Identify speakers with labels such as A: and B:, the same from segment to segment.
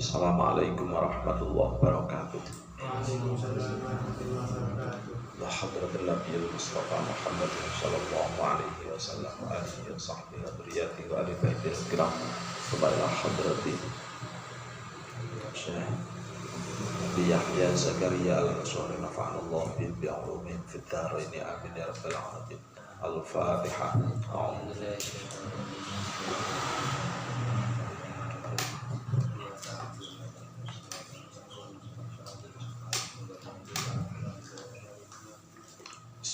A: Assalamualaikum warahmatullahi wabarakatuh.
B: Waalaikumsalam warahmatullahi wabarakatuh.
A: Ya hadratul Nabiyil Mustafa Muhammad sallallahu alaihi wasallam wa alihi wa sahbihi wa dzurriyyatihi wa ali baitil kiram. Kepada hadrati Syekh Nabi Yahya Zakaria al-Ansari nafa'anallahu bi ulumin fid dharain amin ya rabbal alamin. Al-Fatihah.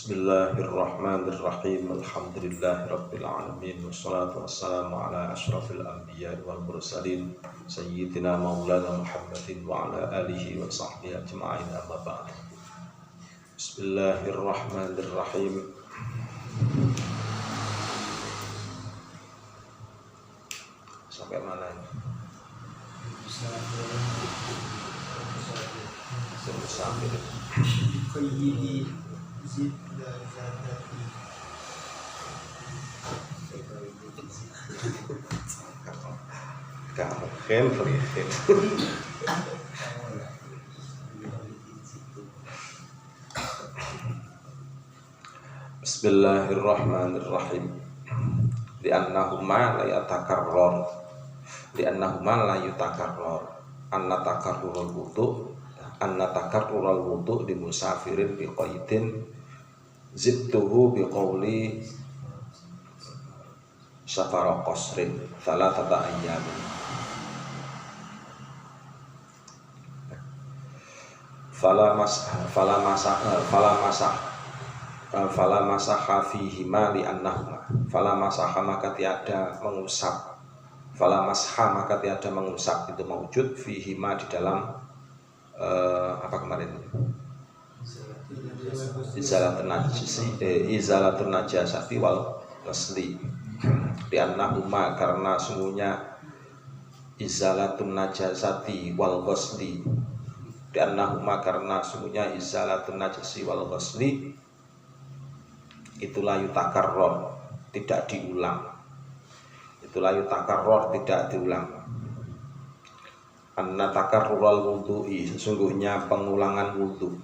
A: Bismillahirrahmanirrahim. Alhamdulillahirabbil alamin wassalatu wassalamu ala asyrafil anbiya'i wal mursalin sayyidina maulana Muhammadin wa ala alihi wa sahbihi ajma'in, amma ba'd. Bismillahirrahmanirrahim. Sampai mana ini? Sampai
B: Qayyidi zidda zadati.
A: kamu Henry. Bismillahirrahmanirrahim. Li'annahuma la yatakarrar. Li'annahuma la yutakarrar. Anna takarrurul wudu' anna takarrurul wudu' di musafirin bi qaidin zidtuhu bi qawli safara qasrin thalathata ayyamin. Fala masaha fihima li annahuma. Fala masaha maka tiada mengusap. Fala masha maka tiada mengusap itu mawujud fihima di dalam apa kemarin? Izalatun najasati wal ghusli. Di annahuma karena sungguhnya izalatun najasati wal ghusli. Di annahuma karena sungguhnya izalatun najasi wal ghusli itulah yutakarror, tidak diulang. Itulah yutakarror, tidak diulang. Anna takarrurul wudu'i, sesungguhnya pengulangan wudu.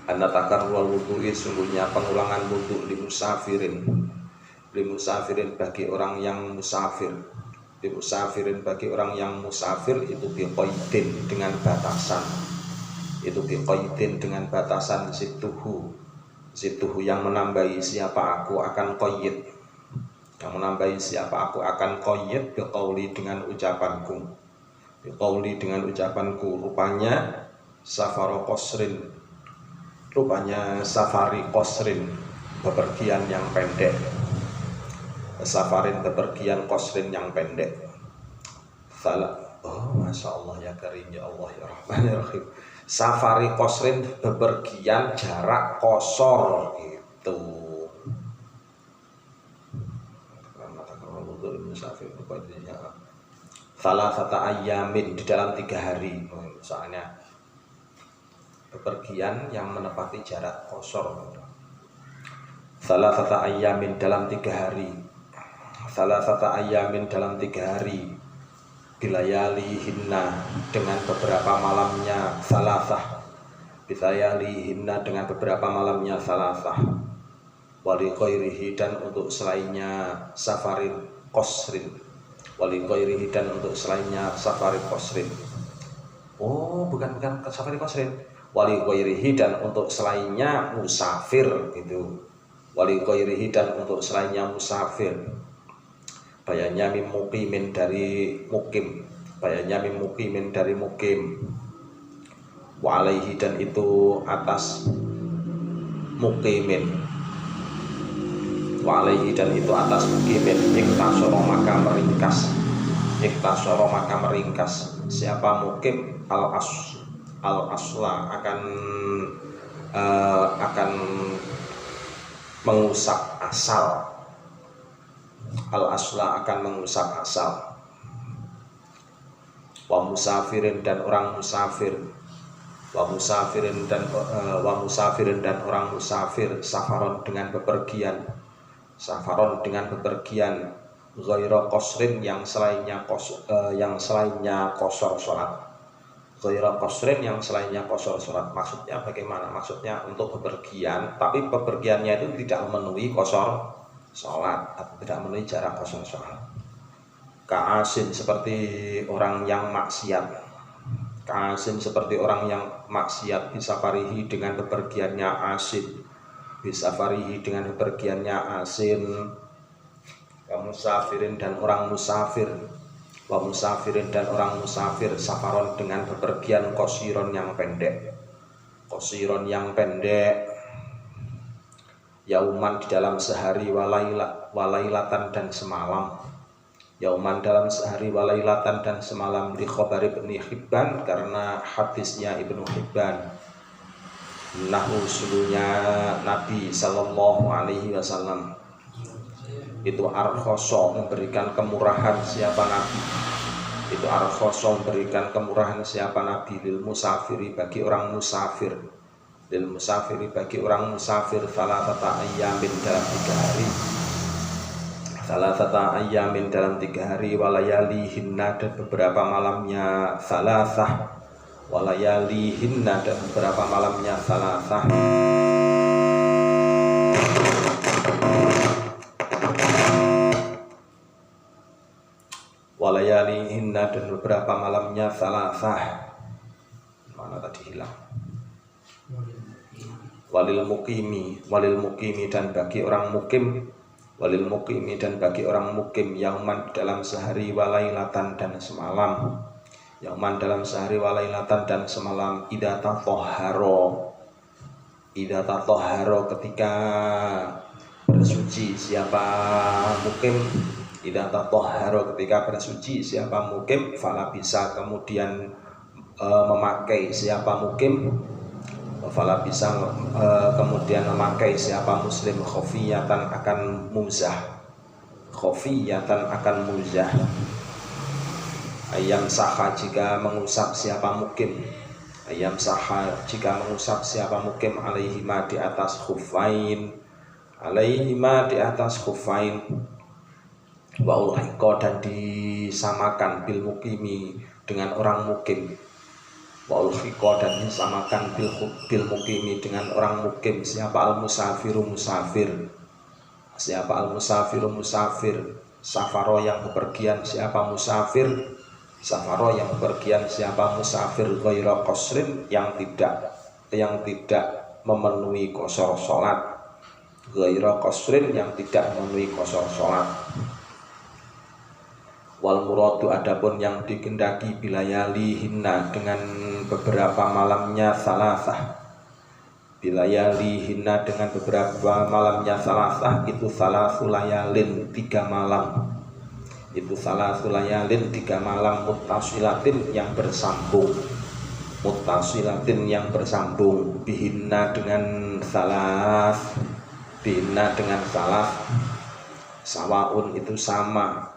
A: Anna takarrurul wudu'i, sesungguhnya pengulangan wudu li musafirin bagi orang yang musafir. Li musafirin bagi orang yang musafir itu biqaidin dengan batasan. Itu biqaidin dengan batasan zituhu yang menambahi siapa aku akan qayyid. Yang menambahi siapa aku akan qayyid biqauli dengan ucapanku. Biqauli dengan ucapanku. Rupanya safari qasrin bepergian yang pendek. Safarin bepergian qasrin yang pendek. Oh masya Allah ya karim ya Allah ya Rahman ya Rahim. Safari qasrin bepergian jarak kosor itu. Thalathata ayyamin di dalam 3 hari. Soalnya bepergian yang menepati jarak kosor. Thalathata ayyamin dalam 3 hari. Thalathata ayyamin dalam 3 hari. Bilayalihinna dengan beberapa malamnya salasah. Bilayalihinna dengan beberapa malamnya salasah. Wali ghairihi dan untuk selainnya safarin qasrin. Wali ghairihi dan untuk selainnya safarin qasrin. Oh, bukan safari qasrin. Wali ghairihi dan untuk selainnya musafir itu. Wali ghairihi dan untuk selainnya musafir. Bayanya mim muqimin dari mukim. Bayanya mim muqimin dari mukim. Wa alaihi dan itu atas muqimin. Wa alaihi dan itu atas muqimin. Iktasoro maka meringkas. Iktasoro maka meringkas. Siapa mukim al asla akan mengusap asal. Al-asla akan mengusap asal. Wa musafirin dan orang musafir. Wa musafirin dan safaron dengan bepergian. Safaron dengan bepergian ghaira qasrin yang selainnya qasar salat. Ghaira qasrin yang selainnya qasar salat. Maksudnya bagaimana? Maksudnya untuk bepergian, tapi bepergiannya itu tidak memenuhi qasar salat atau tidak memenuhi jarak qasar salat. Ka'asin seperti orang yang maksiat. Ka'asin seperti orang yang maksiat, bisa farihi dengan bepergiannya asin, bisa farihi dengan bepergiannya asin, wa musafirin dan orang musafir, wa musafirin dan orang musafir, safaron dengan bepergian qasiron yang pendek, qasiron yang pendek, yauman di dalam sehari, walailatan dan semalam, yauman dalam sehari, walailatan dan semalam, di khobar Ibnu Hibban karena hadisnya Ibnu Hibban. Nahu sulunya Nabi Sallallahu Alaihi Wasallam itu arkhoso memberikan kemurahan siapa Nabi, itu arkhoso memberikan kemurahan siapa Nabi, lil musafiri bagi orang musafir, lil musafiri bagi orang musafir, salatata ayyamin dalam 3 hari, salatata ayyamin dalam 3 hari, walayalihinna dan beberapa malamnya, salasah, walayalihinna dan beberapa malamnya, salasah, walayalihinna dan beberapa malamnya, salasah. Mana tadi hilang? Walil mukimi dan bagi orang mukim, walil mukimi dan bagi orang mukim, yauman dalam sehari, walailatan dan semalam, yauman dalam sehari, walailatan dan semalam, idza tatahharo ketika bersuci siapa mukim, idza tatahharo ketika bersuci siapa mukim, fala bisa kemudian memakai siapa mukim, fala bisa kemudian memakai siapa muslim, khofiyatan akan muzah, khofiyatan akan muzah, ayam saha jika mengusap siapa mukim, ayam saha jika mengusap siapa mukim, alaihima di atas khufain, alaihima di atas khufain, wa ulhiqa dan disamakan bil mukimi dengan orang mukim, wa ulhiqa dan disamakan bil mukimi dengan orang mukim siapa al musafiru musafir, siapa al musafiru musafir, safaro yang bepergian siapa musafir, safaro yang bepergian siapa musafir, ghaira qasrin yang tidak memenuhi qasar salat, ghaira qasrin yang tidak memenuhi qasar salat. Wal muradu adapun yang dikehendaki bilayalihinna dengan beberapa malamnya, salasah, bilayalihinna dengan beberapa malamnya, salasah itu salasul layalin 3 malam, itu salasul layalin 3 malam, muttasilatin yang bersambung, muttasilatin yang bersambung, bihinna dengan salas, bihinna dengan salas, sawaun itu sama,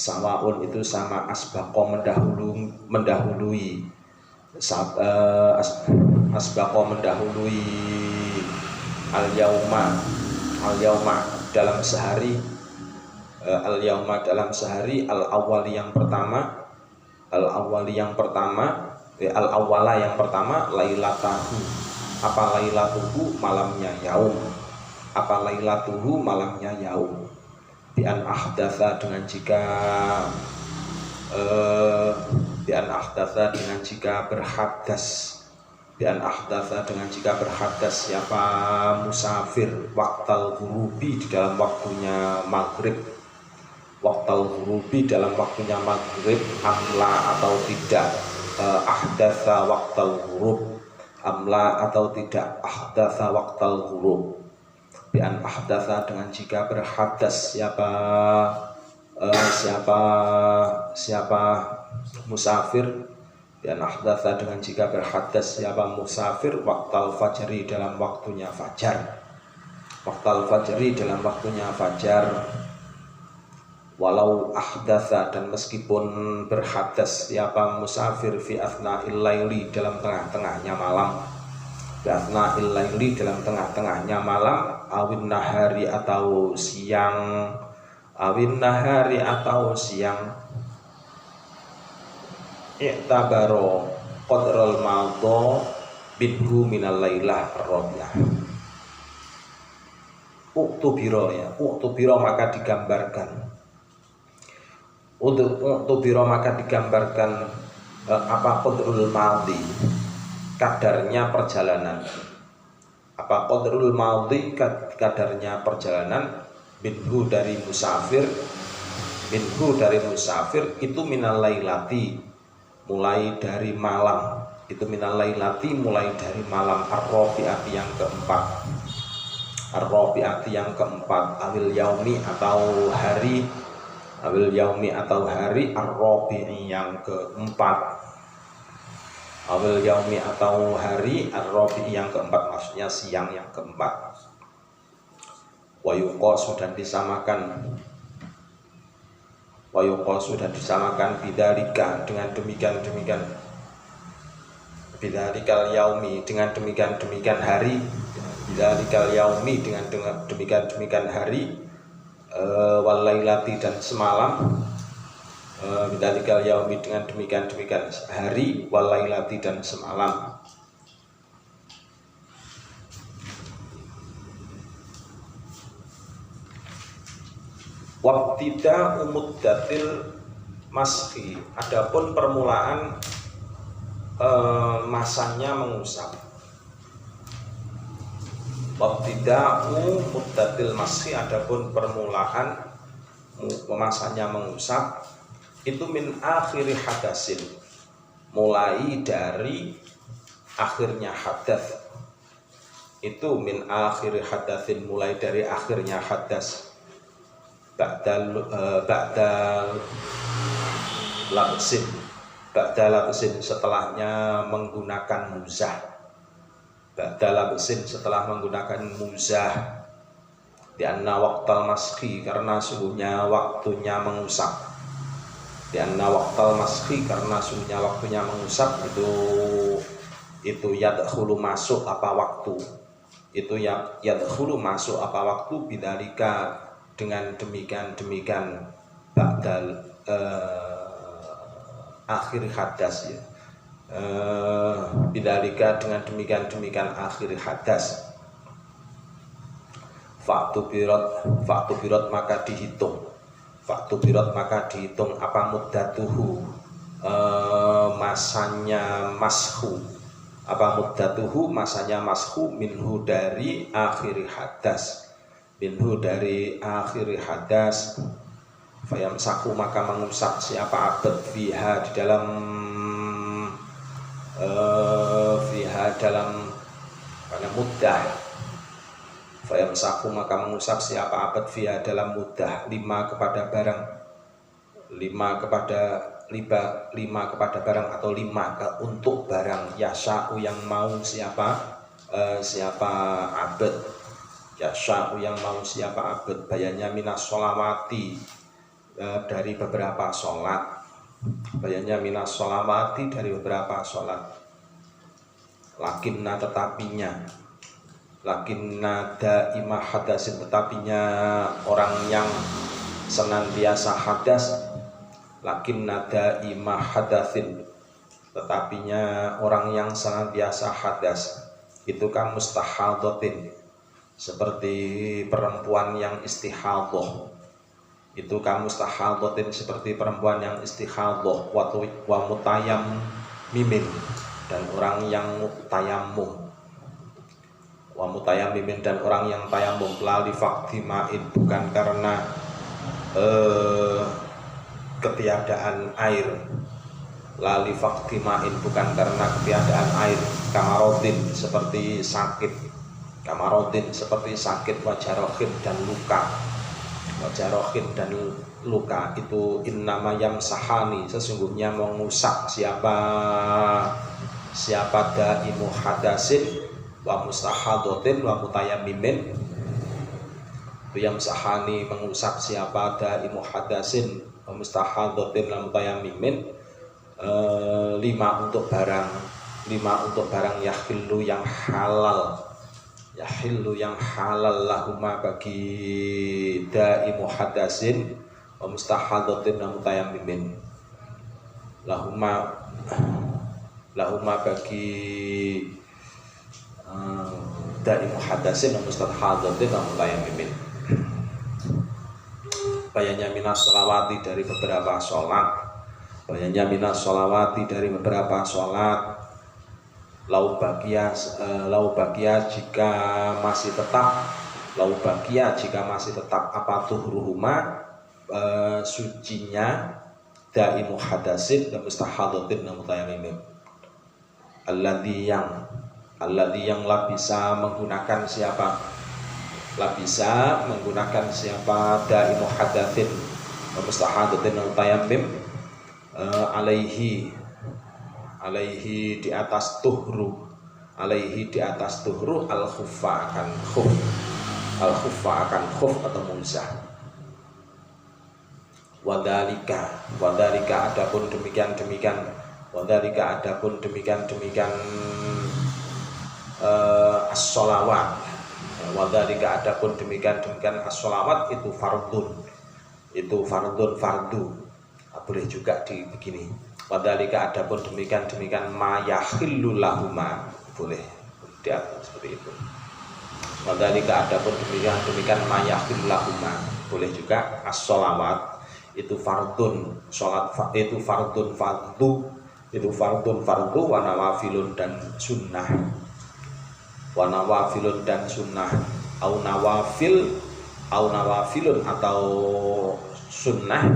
A: sawaun itu sama, asbaqo mendahului, asbaqo mendahului, al yauma dalam sehari, al yauma dalam sehari, al awali yang pertama, al awali yang pertama, al awala yang pertama, lailatahu, apa lailatuhu malamnya yaum, apa lailatuhu malamnya yaum, bi an ahdatsa dengan jika bi an ahdatsa dengan jika berhadas, bi an ahdatsa dengan jika berhadas siapa musafir, waqtal ghurubi di dalam waktunya maghrib, waqtal ghurubi dalam waktunya maghrib, amla atau tidak, ahdatsa waqtal ghurub, amla atau tidak, ahdatsa waqtal ghurub, bi an ahdatsa dengan jika berhadas siapa musafir, bi an ahdatsa dengan jika berhadas siapa musafir, waqtal fajri dalam waktunya fajar, waqtal fajri dalam waktunya fajar, walau ahdatsa dan meskipun berhadas siapa musafir, fi athna'il laili dalam tengah-tengahnya malam, Datna illaili dalam tengah-tengahnya malam, awin nahari atau siang, awin nahari atau siang, i'tabaro qadral madha binhu minal lailah ar-rabi'ah. Uktubiro ya, uktubiro maka digambarkan. Untuk uktubiro maka digambarkan apa qadrul madhi, kadarnya perjalanan. Apa qadrul madhi, kadarnya perjalanan, binhu dari musafir, binhu dari musafir itu minal lailati, mulai dari malam. Itu minal lailati mulai dari malam, ar-rabi'ati yang keempat, ar-rabi'ati yang keempat, awil yaumi atau hari, awil yaumi atau hari, ar-rabi'i yang keempat, awil yaumi atau hari, ar-rabi'i yang keempat, maksudnya siang yang keempat. Wa yuqasu dan disamakan, wa yuqasu dan disamakan bidzalika dengan demikian bidzalikal yaumi dengan demikian hari, bidzalikal yaumi dengan demikian hari, wal lailati dan semalam, bidzalikal yaumi dengan demikian hari, wal lailati dan semalam. Wabtida umuddatil maski, adapun permulaan masanya mengusap. Wabtida'u muddatil maski, adapun permulaan masanya mengusap itu min akhiri hadasin, mulai dari akhirnya hadas. Itu min akhiri hadasin, mulai dari akhirnya hadas. Ba'dal labsin, ba'dal labsin setelahnya menggunakan muzah. Ba'dal labsin setelah menggunakan muzah. Di anna waqtal maski, karena sungguhnya waktunya mengusap. Di anna waqtal maski, karena sungguhnya waktunya mengusap, itu yadkhulu masuk apa waktu. Itu yadkhulu masuk apa waktu, bidzalika dengan demikian ba'dal akhir hadas ya, bidzalika dengan demikian akhir hadas. Faktu birot maka dihitung, faktu birot maka dihitung apa muddatuhu, masanya mashu, apa muddatuhu masanya mashu, minhu dari akhir hadas, minhu dari akhir hadas. Fayamsahu maka mengusap siapa abad fiha di dalam pada muddah. Fayamsahu maka mengusap siapa abad fiha dalam muddah, lima kepada barang, lima kepada barang atau lima untuk barang, yasha'u yang mau siapa abad, yasha'u yang mau siapa abad, bayannya minas sholawati, dari beberapa sholat, bayannya minas sholawati dari beberapa sholat. Lakinna tetapinya, lakinna daimah hadasin tetapinya orang yang senantiasa hadas, lakinna daimah hadasin tetapinya orang yang senantiasa hadas itu kan mustahadhatin, seperti perempuan yang istihadhah. Itu kan mustahadhatin seperti perempuan yang istihadhah, wa mutayammimin dan orang yang mutayammum, wa mutayammimin dan orang yang tayammum, lali faktimain bukan karena ketiadaan air, lali faktimain bukan karena ketiadaan air, kamarodin seperti sakit, kamarodin seperti sakit, wajarohin dan luka, wajarohin dan luka. Itu innama yamsahani sesungguhnya mengusap siapa daimu hadasin wa mustahadhatin wa mutayammimin. Yamsahani mengusap siapa daimu hadasin wa mustahadhatin wa mutayammimin. Lima untuk barang yahillu yang halal, yahillu yang halal lahuma bagi da'i muhaddatsin wa mustahadatin wa mutayammimin. Lahuma bagi da'i muhaddatsin wa mustahadatin wa mutayammimin. Bayanya minas sholawati dari beberapa sholat. Bayanya minas sholawati dari beberapa sholat. Lau bagia jika masih tetap. Lau bagia jika masih tetap apa tuhruhuma sucinya da'i muhaddatsin dan mustahadatin dan mutayammimin. Alladzi yang labisa menggunakan siapa? Labisa menggunakan siapa da'i muhaddatsin wa mustahadatin wa mutayammim alaihi di atas tuhru al khuffa akan khuf atau mulzah. Wadhalika adapun demikian as-sholawat. Wadhalika adapun demikian as-sholawat itu fardu. Boleh juga begini. Wadhalika adapun demikian ma yahillu lahuma, boleh diatur seperti itu. Wadhalika adapun demikian ma yahillu lahuma, boleh juga as-sholawat itu fardun, sholat itu fardun fardu wa nawafilun dan sunnah. Au nawafilun atau sunnah,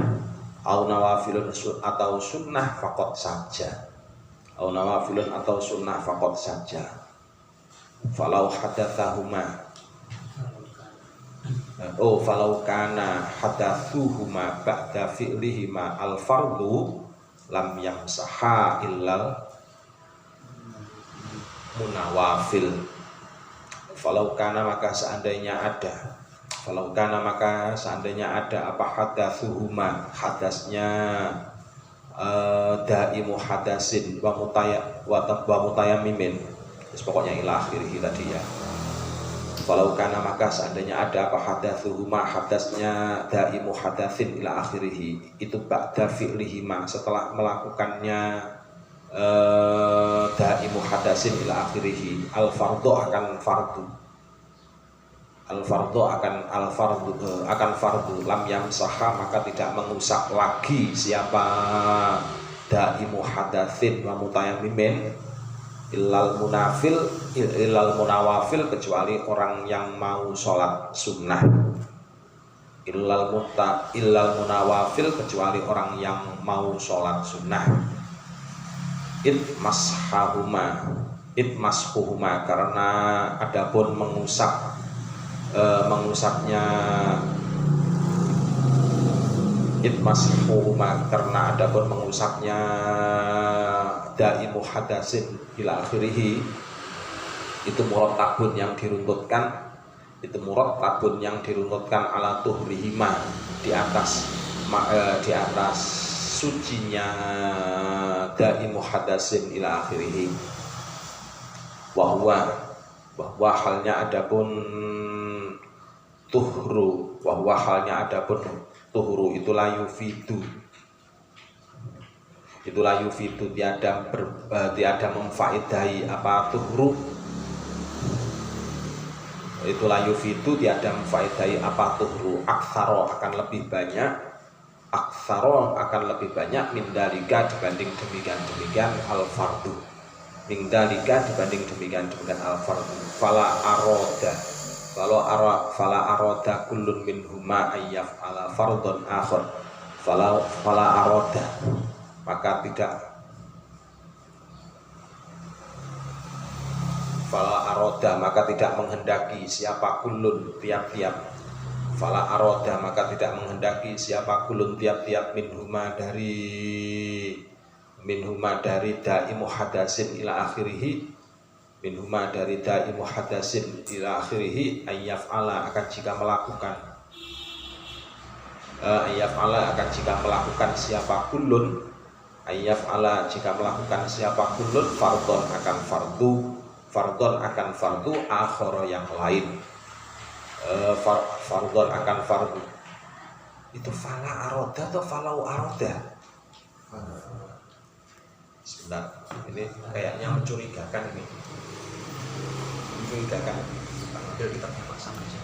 A: au nawafilun atau sunnah faqat saja. Falau kana hadatsuhuma ba'da fi'lihima al-fardu lam yamsaha illal munawafil. Falau kana maka seandainya ada apa hadatsuhuma, hadasnya da'i muhaddatsin wa mutayammimin, pokoknya ila akhirih tadi ya. Falau kana maka seandainya ada apa hadatsuhuma, hadasnya da'i muhaddatsin ila akhirih, itu ba'da fi'lihima, setelah melakukannya da'i muhaddatsin ila akhirih, al-fardu akan fardu lam yamsaha maka tidak mengusap lagi siapa da'i muhaddatsin wa mutayammimin illal munawafil kecuali orang yang mau sholat sunnah. Illal munawafil kecuali orang yang mau sholat sunnah. Itmashuhuma karena adapun mengusapnya da'i muhaddatsin ila akhirih, itu murattabun yang diruntutkan ala tuhrihima, di atas sucinya da'i muhaddatsin ila akhirih. Bahwa halnya adapun tuhru itu la yufidu tiada memfaedahi apa tuhru, itu la yufidu tiada memfaedahi apa tuhru, aktsaro akan lebih banyak min dalika dibanding demikian al fardu, min dalika dibanding demikian al fardu. Fala aroda kullun minhuma ayyaf ala fardun akhar. Fala aroda maka tidak menghendaki siapa kullun tiap-tiap. Fala aroda maka tidak menghendaki siapa kullun tiap-tiap minhuma dari da'i muhaddatsin ila akhirih, ayyaf ala akan jika melakukan siapa kullun fardon akan fardon akan fardu akhara yang lain. Fardon akan fardu itu fala aroda atau falau aroda? Sebentar, ini kayaknya mencurigakan ini. Mencurigakan. Kita ambil kita pasang aja.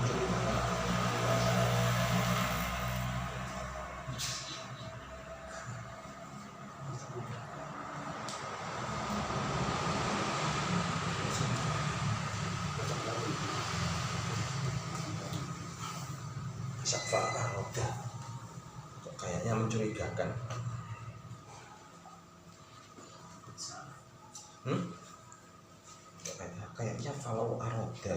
A: Mencurigakan. Fala aroda. Kok kayaknya mencurigakan. Kayaknya falau aroda.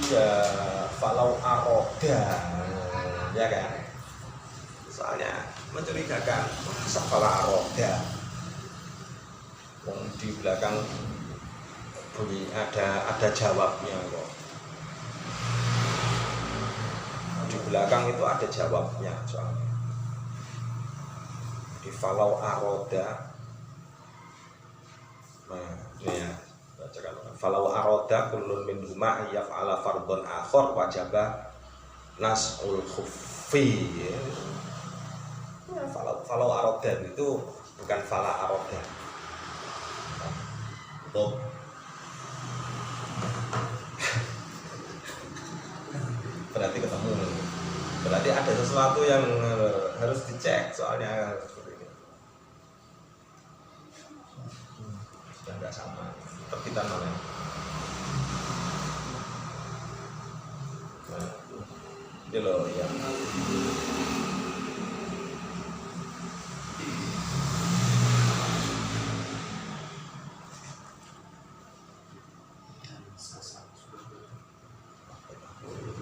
A: Iya, falau aroda, ya kan? Soalnya mencurigakan, masa falau aroda? Di belakang bunyi ada jawabnya kok. Di belakang itu ada jawabnya soalnya. Di falau aroda. Nah, ini ya. Bacakan. Falau aroda kullun min huma yaf'ala fardhon akhar wajaba nas'ul khuffi. Ya, falau aroda itu bukan fala aroda. Tuh. Berarti ketemu. Berarti ada sesuatu yang harus dicek soalnya seperti ini. Sudah enggak sama. Terbitan mana? Nah, ini loh yang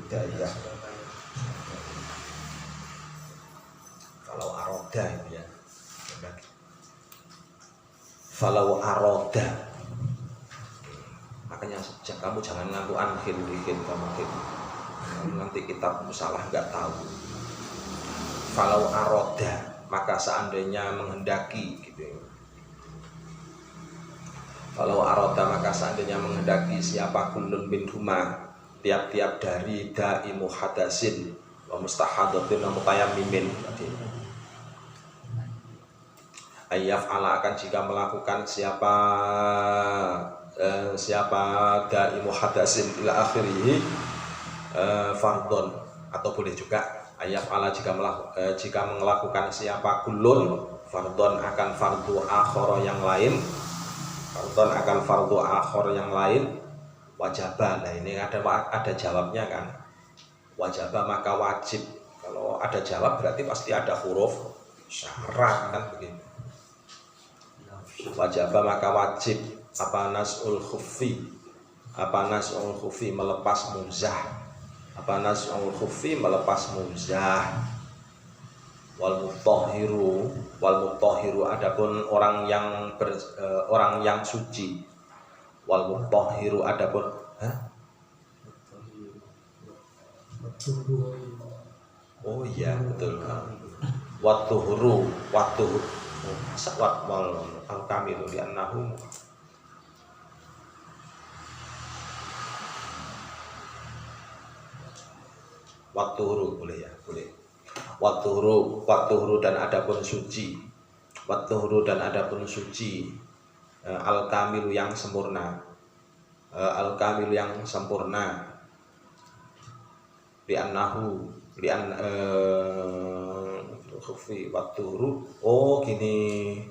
A: hidayah. Kalau aroda itu ya. Falau aroda. Makanya kamu jangan ngaku anhil kamu nanti kitab salah nggak tahu. Falau aroda, maka seandainya menghendaki gitu. Falau aroda, maka seandainya menghendaki siapa kullun bin huma, tiap-tiap dari da'imu hadasin wa mustahadatin wa mutayammimin tadi. Ayyaf ala akan jika melakukan siapa da'imu hadasin ila akhirih fardhon, atau boleh juga ayyaf ala jika melakukan siapa kullun fardhon akan fardu akhara yang lain, fardhon akan fardu akhar yang lain wajibah. Nah ini ada jawabnya kan, wajibah maka wajib. Kalau ada jawab berarti pasti ada huruf syarat kan begitu. Wajibah maka wajib apa nas'ul khuffi, apa nas'ul khuffi melepas muzah, apa nas'ul khuffi melepas muzah. Wal mutahhiru adapun orang yang suci. Wal mutahhiru adapun oh iya betul. Watuhuru sawat wal al-kamilu di annahu watuhuru boleh ya, boleh. Watuhuru dan adapun suci. Watuhuru dan adapun suci. Al-kamilu yang sempurna. Al-kamilu yang sempurna. Li'annahu khufi watuhuru. Oh gini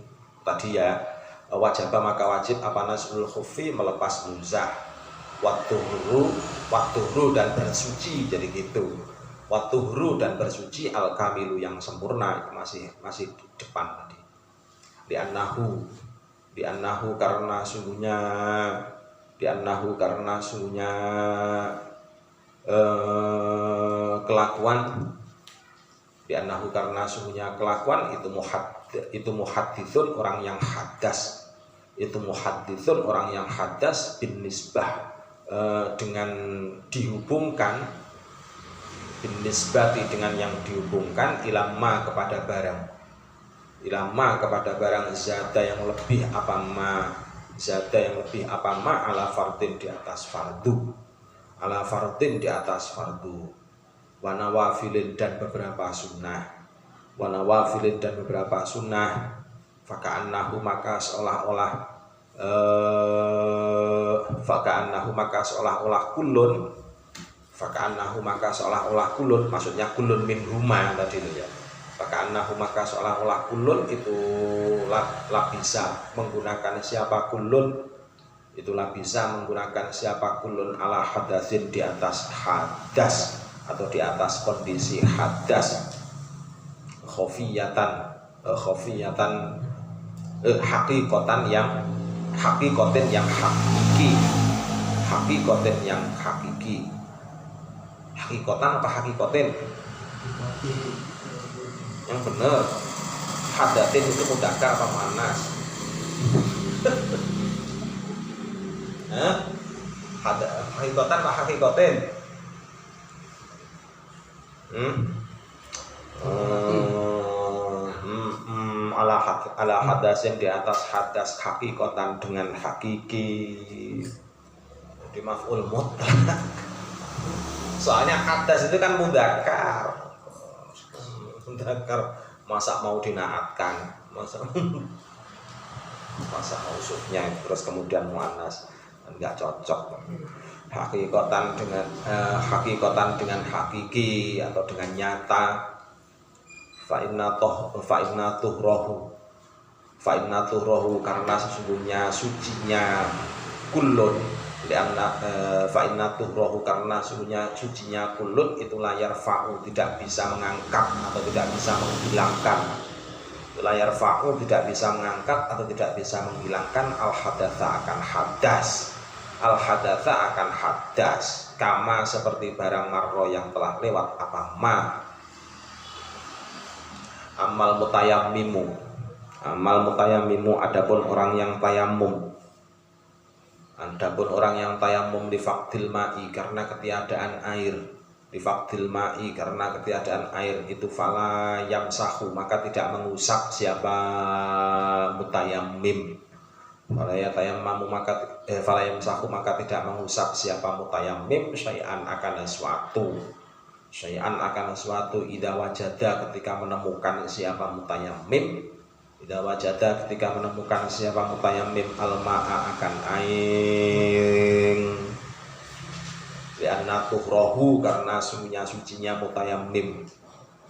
A: tadi ya. Wajibah maka wajib apa nasrul khufi melepas muzah. Watuhuru dan bersuci, jadi gitu. Watuhuru dan bersuci al-kamilu yang sempurna, masih di depan tadi. Li'annahu karena sungguhnya kelakuan. Li'annahu karena sungguhnya kelakuan itu muhadditsun orang yang hadas. itu muhadditsun orang yang hadas bin nisbah dengan dihubungkan, bin nisbati dengan yang dihubungkan ilama kepada barang, ilama kepada barang zada yang lebih apa ma, zada yang lebih apa ma ala fardin di atas fardu, ala fardin di atas fardu, wa nawafilin dan beberapa sunnah, wa nawafilin dan beberapa sunnah, faka'annahu maka seolah-olah faka'annahu maka seolah-olah kulun, faka'annahu maka seolah-olah kulun, maksudnya kulun min huma tadi itu ya. Faka'annahu maka seolah-olah kulun itu lah bisa menggunakan siapa kulun, itulah bisa menggunakan siapa kulun ala hadasin di atas hadas atau di atas kondisi hadas khofiyatan hakikotan yang hakikoten yang hakiki, hakikoten yang hakiki, hakikotan apa hakikoten yang benar, hadatin itu mudzakkar apa muannas? Hakikotan apa hakikoten? Ala hadasin di atas hadas hakikotan dengan hakiki, di maf'ul mutlak. Soalnya hadas itu kan mudzakkar, masa mau dinaatkan, masa mausufnya terus kemudian muannas, enggak cocok. Hakikotan dengan hakiki atau dengan nyata. Fa inna tuhrohu karena sesungguhnya sucinya kulun, fa inna tuhrohu karena sesungguhnya sucinya kulun itu layar fa'u tidak bisa mengangkat atau tidak bisa menghilangkan, layar fa'u tidak bisa mengangkat atau tidak bisa menghilangkan al hadatsa akan hadas, al hadatsa akan hadas, kama seperti barang marro yang telah lewat apa ma. Amal mutayammimu adapun orang yang tayamum, adapun orang yang tayamum di faktil ma'i karena ketiadaan air, di faktil ma'i karena ketiadaan air itu fala yamsahu maka tidak mengusap siapa mutayammim, fala yamsahu maka tidak mengusap siapa mutayammim syai'an akan sesuatu, syai'an akan sesuatu idza wajada ketika menemukan siapa mutayammim, idza wajada ketika menemukan siapa mutayammim al-ma'a akan air, li'anna tuhrohu karena sungguhnya sucinya mutayammim,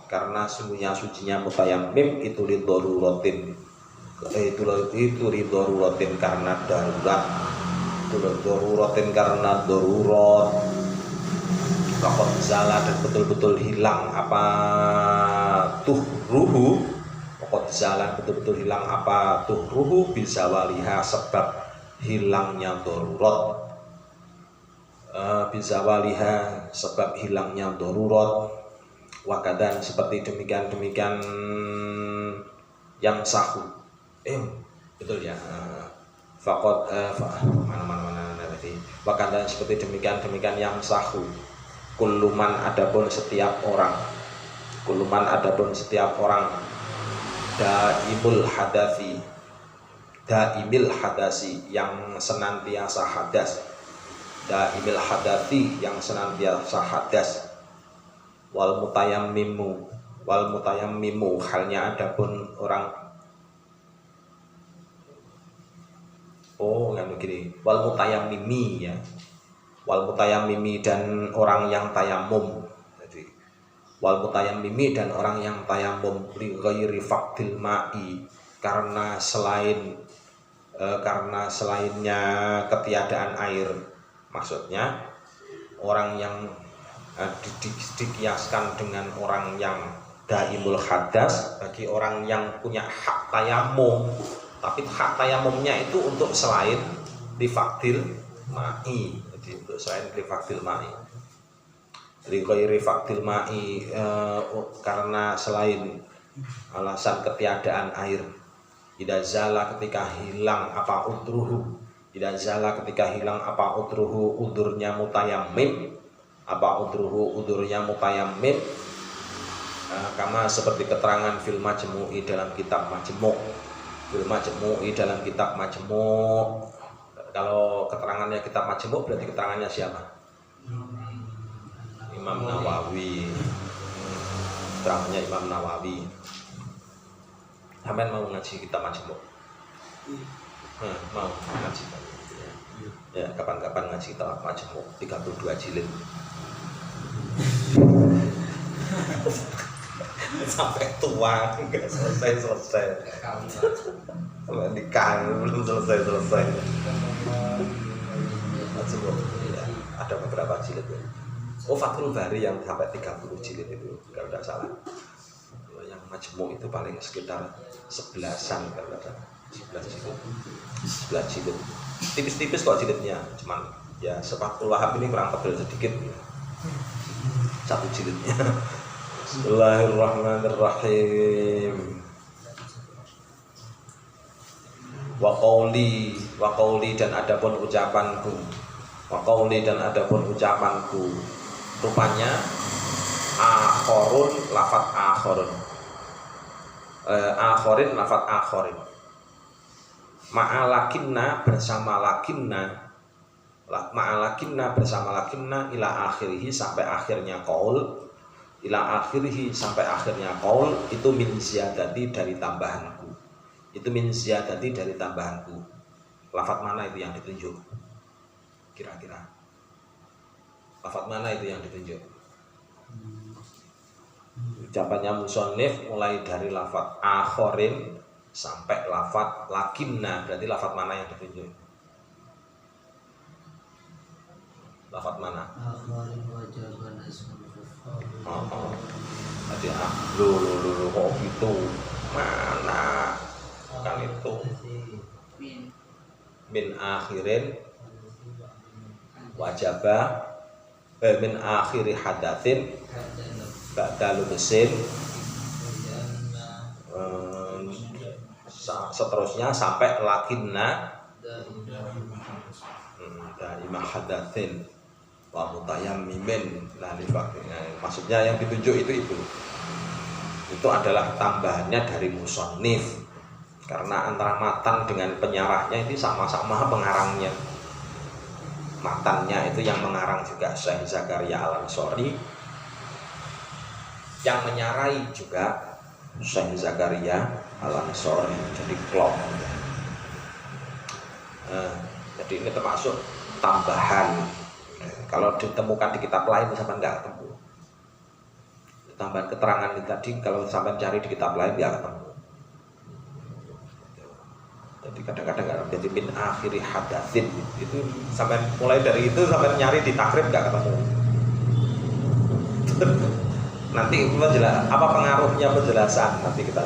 A: karena sungguhnya sucinya mutayammim itu lidoruratin, itu lidoruratin karena darurat, itu lidoruratin karena darurat. Fakot zala dan betul-betul hilang apa tuhruhu, fakot zala betul-betul hilang apa tuhruhu bisa waliha sebab hilangnya darurat, bisa waliha sebab hilangnya darurat. Wakadan seperti demikian yang sahu, betul ya. Fakot mana tadi. Wakadan seperti demikian yang sahu. Kuluman adapun setiap orang, daimil hadasi yang senantiasa hadas, daimil hadasi yang senantiasa hadas. Wal mutayammimu halnya adapun orang, begini, wal mutayammimi ya, wal mutayammimi dan orang yang tayamum. Jadi wal mutayammimi dan orang yang tayamum li ghairi faqdil ma'i karena selainnya ketiadaan air. Maksudnya orang yang dikiaskan dengan orang yang daimul hadas bagi orang yang punya hak tayamum, tapi hak tayamumnya itu untuk selain li faqdil ma'i, untuk selain rifaktil ma'i, rifaktil ma'i karena selain alasan ketiadaan air, Idza zala ketika hilang apa udruhu, idza zala ketika hilang apa udruhu, udurnya mutayammim, apa udruhu, udurnya mutayammim. Kama seperti keterangan fil majmu'i dalam kitab majmu', fil majmu'i dalam kitab majmu'. Kalau keterangannya kitab majmu' berarti keterangannya siapa? Imam Nawawi. Keterangannya Imam Nawawi. Sampean mau ngaji kitab majmu'? Mau ngaji. Ya, kapan-kapan ngaji kitab majmu' 32 jilid. Sampai tua nggak selesai sampai nikah belum selesai ya, ada beberapa jilid ya. Fathul Bari yang sampai 30 jilid itu kalau tidak salah. Yang majmu' itu paling sekitar 11-an kalau tidak salah, 11 jilid tipis-tipis kok jilidnya, cuman ya Fathul Wahab ini kurang tebal sedikit satu jilidnya. Bismillahirrahmanirrahim. Wa qauli dan adapun ucapanku. Wa qauli dan adapun ucapanku. Rupanya akhorun lafat akhorun. Akhorin lafat akhorin. Ma'alakinna bersama lakinna. Ma'alakinna bersama lakinna ila akhirihi sampai akhirnya qaul. Ila akhirih sampai akhirnya qaul itu min ziyadati dari tambahanku. Itu min ziyadati dari tambahanku. Lafaz mana itu yang ditunjuk? Kira-kira. Lafaz mana itu yang ditunjuk? Ucapannya musannif mulai dari lafaz akhorin sampai lafaz lakinna. Berarti lafaz mana yang ditunjuk? Lafaz mana?
C: Akhorin wajaban asmul.
A: Tadi lu kok gitu, mana kan itu min akhirin wajaba min akhiri hadatsin ba'da lubesin, seterusnya sampai lakinna dari mahadatsin wa mutayammimin. Nah, maksudnya yang ditunjuk itu adalah tambahannya dari musannif, karena antara matan dengan penyarahnya ini sama-sama pengarangnya. Matannya itu yang mengarang juga Syekh Zakaria Al-Ansori, yang menyarai juga Syekh Zakaria Al-Ansori, jadi klop. Jadi ini termasuk tambahan. Kalau ditemukan di kitab lain sampai nggak ketemu. Tambahan keterangan ini tadi kalau sampai cari di kitab lain nggak ketemu. Jadi kadang-kadang nggak, jadi min akhiri hadatsin itu sampai mulai dari itu sampai nyari di takrib nggak ketemu. Nanti apa pengaruhnya penjelasan nanti kita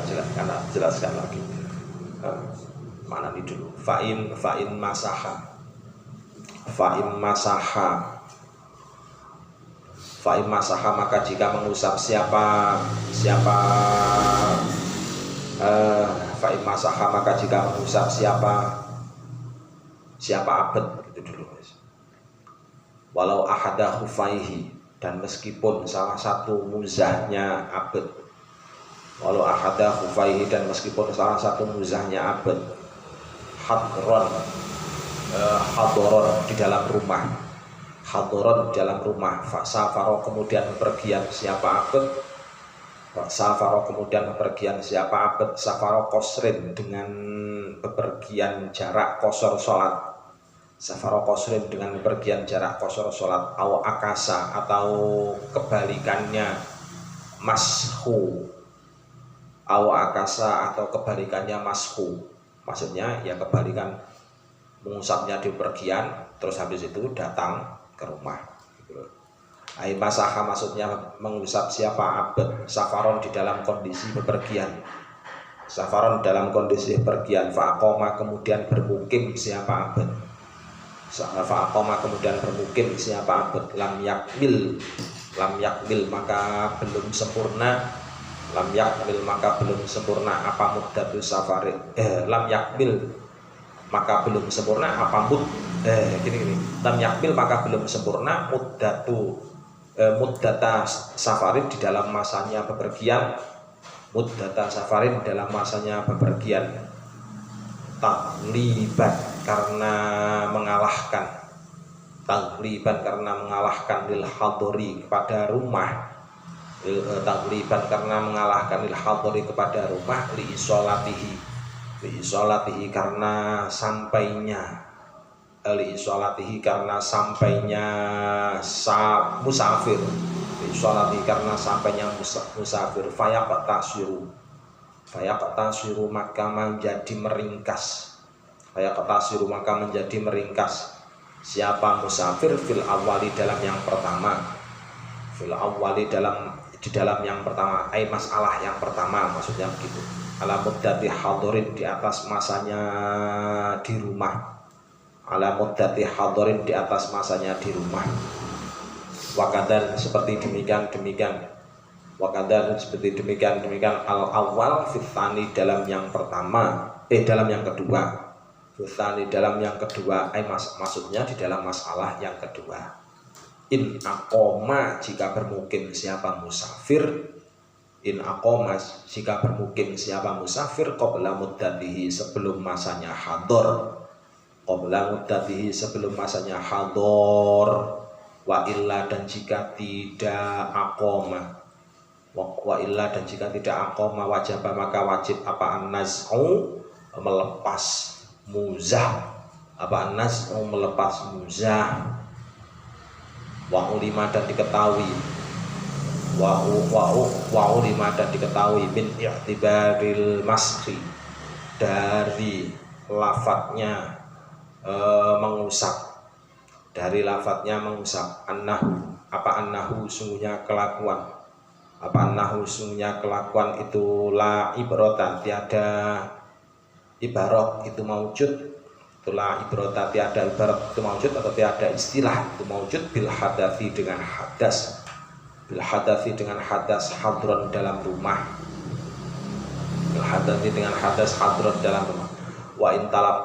A: jelaskan lagi. Mana nih dulu? Fa'in masaha. Fa'in masaha maka jika mengusap fa'in masaha maka jika mengusap siapa abad gitu dulu guys. Walau ahada khufaihi, dan meskipun salah satu muzahnya abad. Walau ahada khufaihi, dan meskipun salah satu muzahnya abad. Hadron di dalam rumah. Hadron di dalam rumah. Safaro kemudian bepergian siapa abad. Safaro kemudian bepergian siapa abad. Safaro kosrin dengan bepergian jarak kosor sholat. Safaro kosrin dengan bepergian jarak kosor sholat. Aw akasa atau kebalikannya mashu. Aw akasa atau kebalikannya mashu. Maksudnya ya kebalikan, mengusapnya di bepergian terus habis itu datang ke rumah gitu. Ai masaha maksudnya mengusap siapa abad. Safaron di dalam kondisi bepergian. Safaron dalam kondisi bepergian. Fa'aqoma kemudian bermukim siapa abad. Fa'aqoma kemudian bermukim siapa abad. Lam yakmil maka belum sempurna lam yakmil maka belum sempurna apa muddatu safari lam yakmil maka belum sempurna apa gini lam yakmil maka belum sempurna muddata safarin di dalam masanya bepergian muddata safarin dalam masanya bepergian tagliban karena mengalahkan lil hadori kepada rumah tagliban karena mengalahkan lil hadori kepada rumah li isolatihi karena sampainya musafir fayaqtasiru maka menjadi meringkas siapa musafir fil awali dalam yang pertama di dalam yang pertama masalah yang pertama maksudnya begitu ala muddati hadirin di atas masanya di rumah wakadan seperti demikian al awal fitani dalam yang pertama dalam yang kedua maksudnya di dalam masalah yang kedua in aqoma jika bermukim siapa musafir qabla muddatihi sebelum masanya hador wa illa dan jika tidak aqoma wajib apa an-naz'u melepas muzah wa ulima dan diketahui min i'tibaril maskhi dari lafadznya mengusap annahu sungguhnya kelakuan itu la ibratan tiada ibarat itu maujud itulah ibrata tiada ibarat itu maujud atau tiada istilah itu maujud bil hadathi dengan hadas hadron dalam rumah wa in talab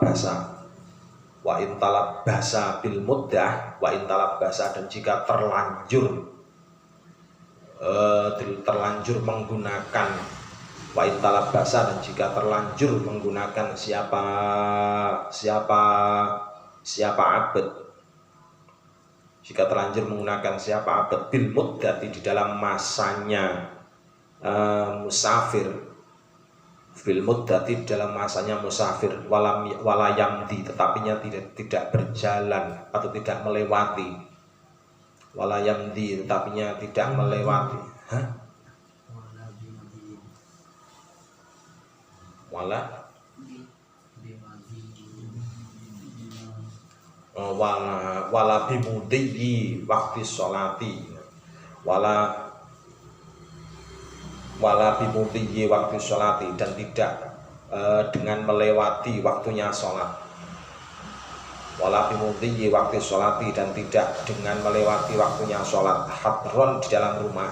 A: bahasa bil muddah dan jika terlanjur menggunakan wa in talab bahasa dan jika terlanjur menggunakan siapa abad bil muddati di dalam masanya musafir walayamdi tetapinya tidak berjalan atau tidak melewati wala bimudiyyi waktu sholati dan tidak dengan melewati waktunya sholat hadron di dalam rumah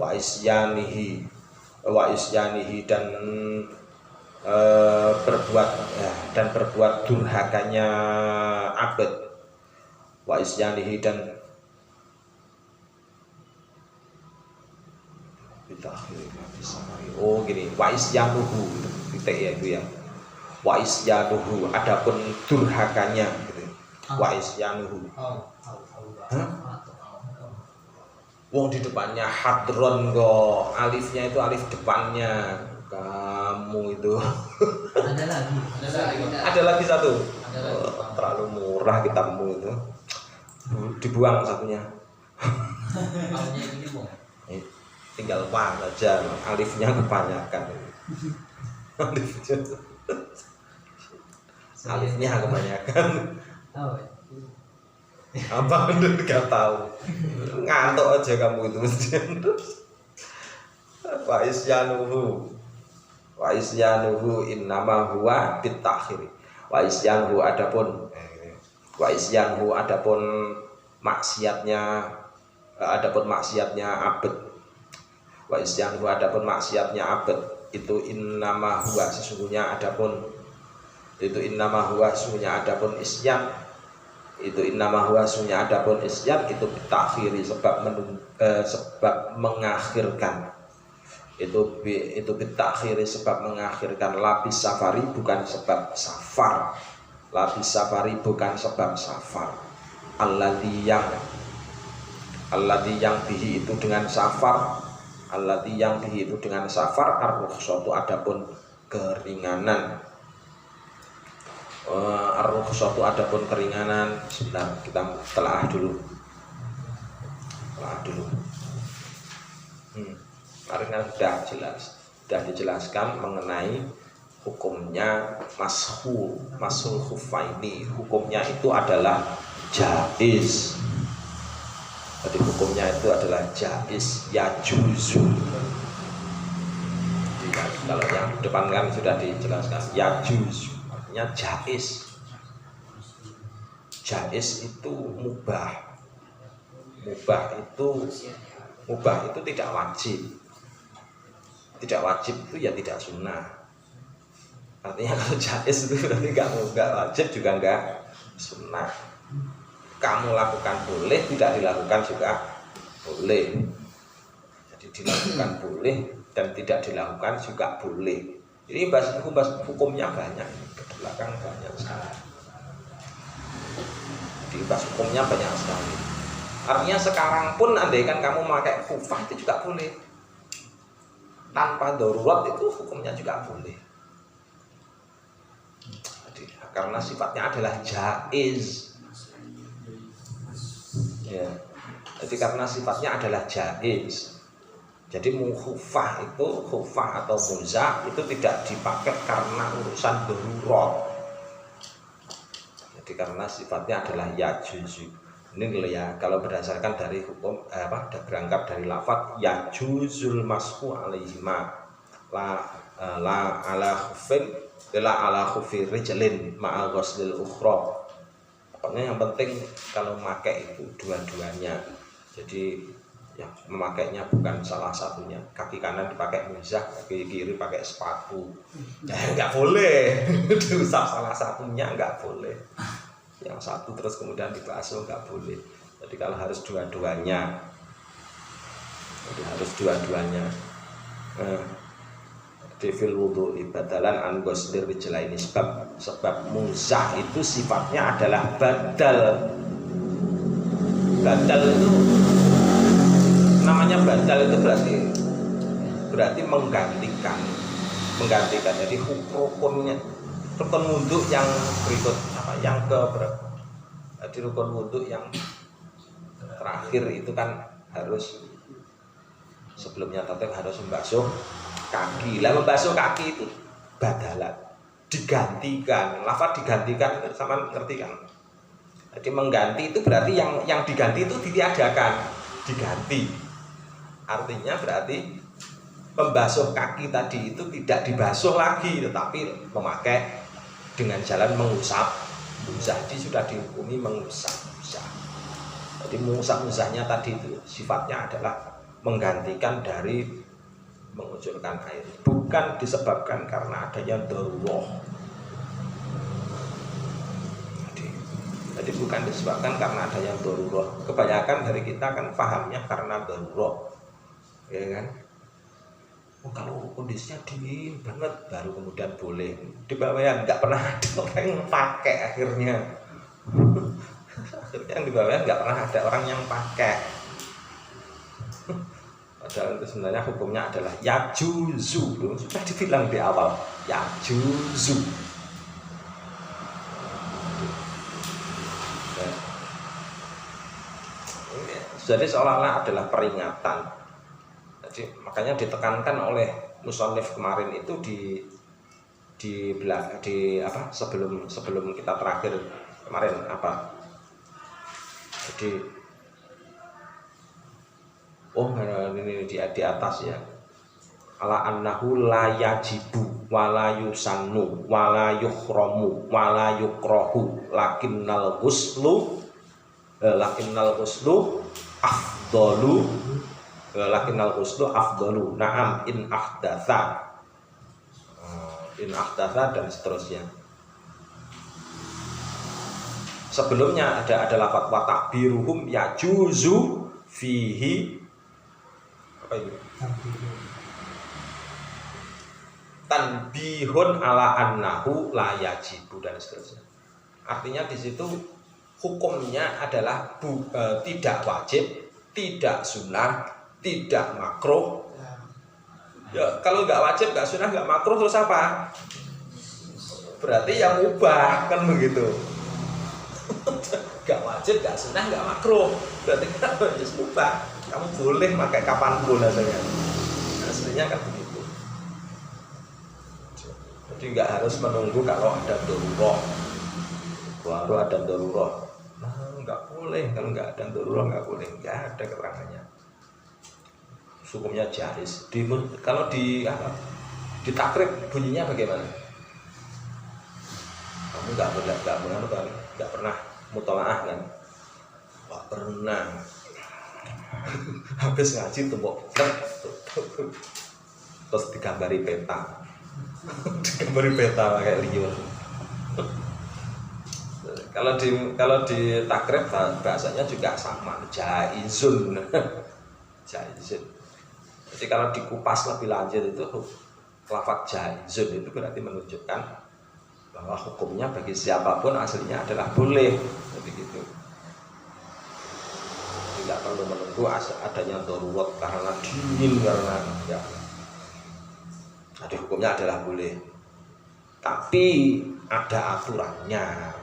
A: wa isyanihi dan berbuat durhakanya abad wa isyanihi dan wa isyanuhu titik ya itu ya wa isyanuhu adapun durhakanya gitu. Wa isyanuhu wong di depannya hadron kok alifnya itu alif depannya kamu itu ada lagi satu terlalu murah kitabmu itu dibuang satunya tinggal pan aja alifnya kebanyakan alifnya kebanyakan apa bener gak tahu ngantuk aja kamu itu wa isyanuhu innama huwa bitakhir wa isyanuhu adapun maksiatnya adapun maksiatnya abad, wa isyanuhu adapun maksiatnya abad itu innama huwa sesungguhnya adapun itu innama huwa sesungguhnya adapun isyan itu innama huwa sesungguhnya adapun isyan itu bitakhiri sebab sebab mengakhirkan itu bitakhiri sebab mengakhirkan labis safari bukan sebab safar, labis safari bukan sebab safar, alladzi yang bihi itu dengan safar, alladzi yang bihi itu dengan safar ar-rukhsatu adapun keringanan, ar-rukhsatu adapun keringanan. Sebentar kita telaah dulu. Kemarin kan sudah dijelaskan mengenai hukumnya mashul khuffaini. Hukumnya itu adalah jaiz. Jadi hukumnya itu adalah jaiz, yajuzu. Kalau yang depan kan sudah dijelaskan yajuzu, artinya jaiz. Jaiz itu mubah. Mubah itu tidak wajib. Tidak wajib itu ya tidak sunnah. Artinya kalau jaiz itu berarti enggak wajib juga enggak sunnah. Kamu lakukan boleh, tidak dilakukan juga boleh. Jadi dilakukan boleh dan tidak dilakukan juga boleh. Jadi bahas hukumnya banyak, ke belakang banyak sekali. Jadi bahas hukumnya banyak sekali. Artinya sekarang pun andaikan kamu memakai khufah itu juga boleh. Tanpa darurat itu hukumnya juga boleh. Jadi, karena sifatnya adalah jaiz. Ya. Jadi karena sifatnya adalah jaiz. Jadi khufah atau muzah itu tidak dipakai karena urusan darurat. Jadi karena sifatnya adalah yajuzu. Ini ya kalau berdasarkan dari hukum berangkat dari lafadz yajuzul mashu alaihima la ala khufin la ala khufi rijlin ma'a ghuslil ukhra. Pokoknya yang penting kalau memakai itu dua-duanya. Jadi ya memakainya bukan salah satunya. Kaki kanan dipakai muzah, kaki kiri pakai sepatu. Enggak boleh. Diusap salah satunya enggak boleh. Yang satu terus kemudian dibasuh nggak boleh. Jadi kalau harus dua-duanya, Defil wudu ibadalan an ghuslir rijlaini sebab muzah itu sifatnya adalah badal. Badal itu namanya badal itu berarti menggantikan. Jadi rukun wudu yang berikut yang jadi rukun wudu yang terakhir itu kan harus sebelumnya tatib harus membasuh kaki. Lah membasuh kaki itu badalan, digantikan. Lafaz digantikan itu sama ngerti kan? Jadi mengganti itu berarti yang diganti itu ditiadakan, diganti. Artinya berarti membasuh kaki tadi itu tidak dibasuh lagi tetapi memakai dengan jalan mengusap. Jadi sudah dihukumi mengusap. Jadi mengusap-usapnya tadi itu sifatnya adalah menggantikan dari mengucurkan air, bukan disebabkan karena adanya darurat. Jadi bukan disebabkan karena adanya darurat. Kebanyakan dari kita kan pahamnya karena darurat, ya kan? Kalau kondisinya dingin banget baru kemudian boleh. Di bawah nggak pernah ada orang yang pakai akhirnya di bawah nggak pernah ada orang yang pakai. Padahal itu sebenarnya hukumnya adalah yajuzu. Sudah dibilang di awal yajuzu. Jadi seolah-olah adalah peringatan. Jadi makanya ditekankan oleh musannif kemarin itu sebelum kita terakhir kemarin apa? Jadi ini di atas ya. Ala annahu la yajibu wala yusannu wala yukhramu wala yukrahu lakinnal ghuslu afdol afdalu lakinnal ghuslu afdalu. Na'am in ahdatsa. In ahdatsa dan seterusnya. Sebelumnya ada lafaz wa takbiruhum yajuzu fihi apa itu? Tanbihun ala annahu la yajibu dan seterusnya. Artinya di situ hukumnya adalah tidak wajib, tidak sunnah, tidak makruh. Ya, kalau nggak wajib, nggak sunnah, nggak makruh terus apa? Berarti yang mubah kan begitu. Gak wajib, gak sunnah, gak makruh. Berarti kan harus mubah. Kamu boleh pakai kapanpun rasanya. Aslinya kan begitu. Jadi nggak harus menunggu kalau ada darurat. Baru ada darurat. Nah, nggak boleh. Kalau nggak ada darurat nggak boleh. Nggak ada keterangannya. Hukumnya jaiz. Kalau di takrib bunyinya bagaimana? Kamu nggak pernah mutolaah kan? Nggak pernah. Habis ngaji tuh terus digambari peta, digambari peta kayak liur. Kalau di takrib bahasanya juga sama, jaizun, jaizun. Jadi kalau dikupas lebih lanjut itu lafaz jaizun itu berarti menunjukkan bahwa hukumnya bagi siapapun aslinya adalah boleh, jadi gitu. Tidak perlu menunggu adanya darurat karena dingin karena ya. Jadi hukumnya adalah boleh. Tapi ada aturannya.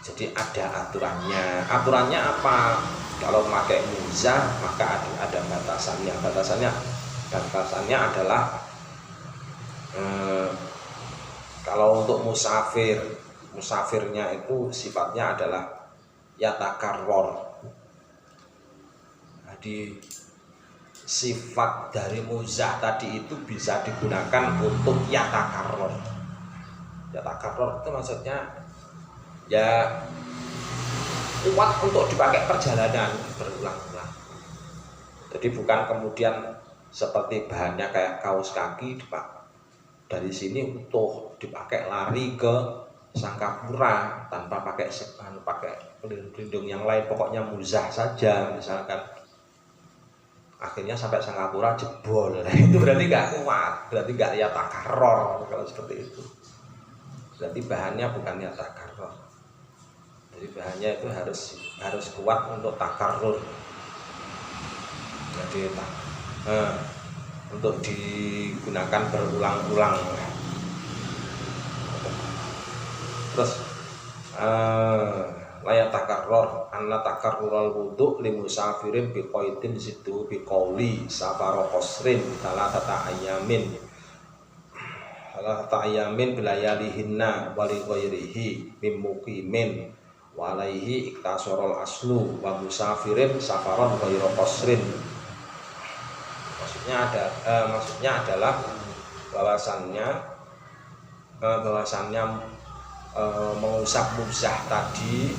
A: Jadi ada aturannya. Aturannya apa? Kalau pakai muzah maka ada batasannya. Batasannya adalah kalau untuk musafirnya itu sifatnya adalah yatakarror. Jadi sifat dari muzah tadi itu bisa digunakan untuk yatakarror. Yatakarror itu maksudnya ya kuat untuk dipakai perjalanan berulang-ulang. Jadi bukan kemudian seperti bahannya kayak kaos kaki dari sini utuh dipakai lari ke Sangkapura tanpa pakai pelindung yang lain, pokoknya muzah saja misalkan. Akhirnya sampai Singapura jebol, itu berarti nggak kuat, berarti nggak yatakarror kalau seperti itu. Berarti bahannya bukan yatakarror. Jadi bahannya itu harus kuat untuk takarrur. Jadi untuk digunakan berulang-ulang. Terus layak takarror anna takarrural wudu li musafirin bi qaidin situ bi qauli safaro qasrin salatata ayamin bilayalihinna wali ghairihi mim muqimin wa alaihi iktasorul aslu wa musafirin safaron ghairu qasrin. Maksudnya adalah bahwasannya mengusap muzah tadi.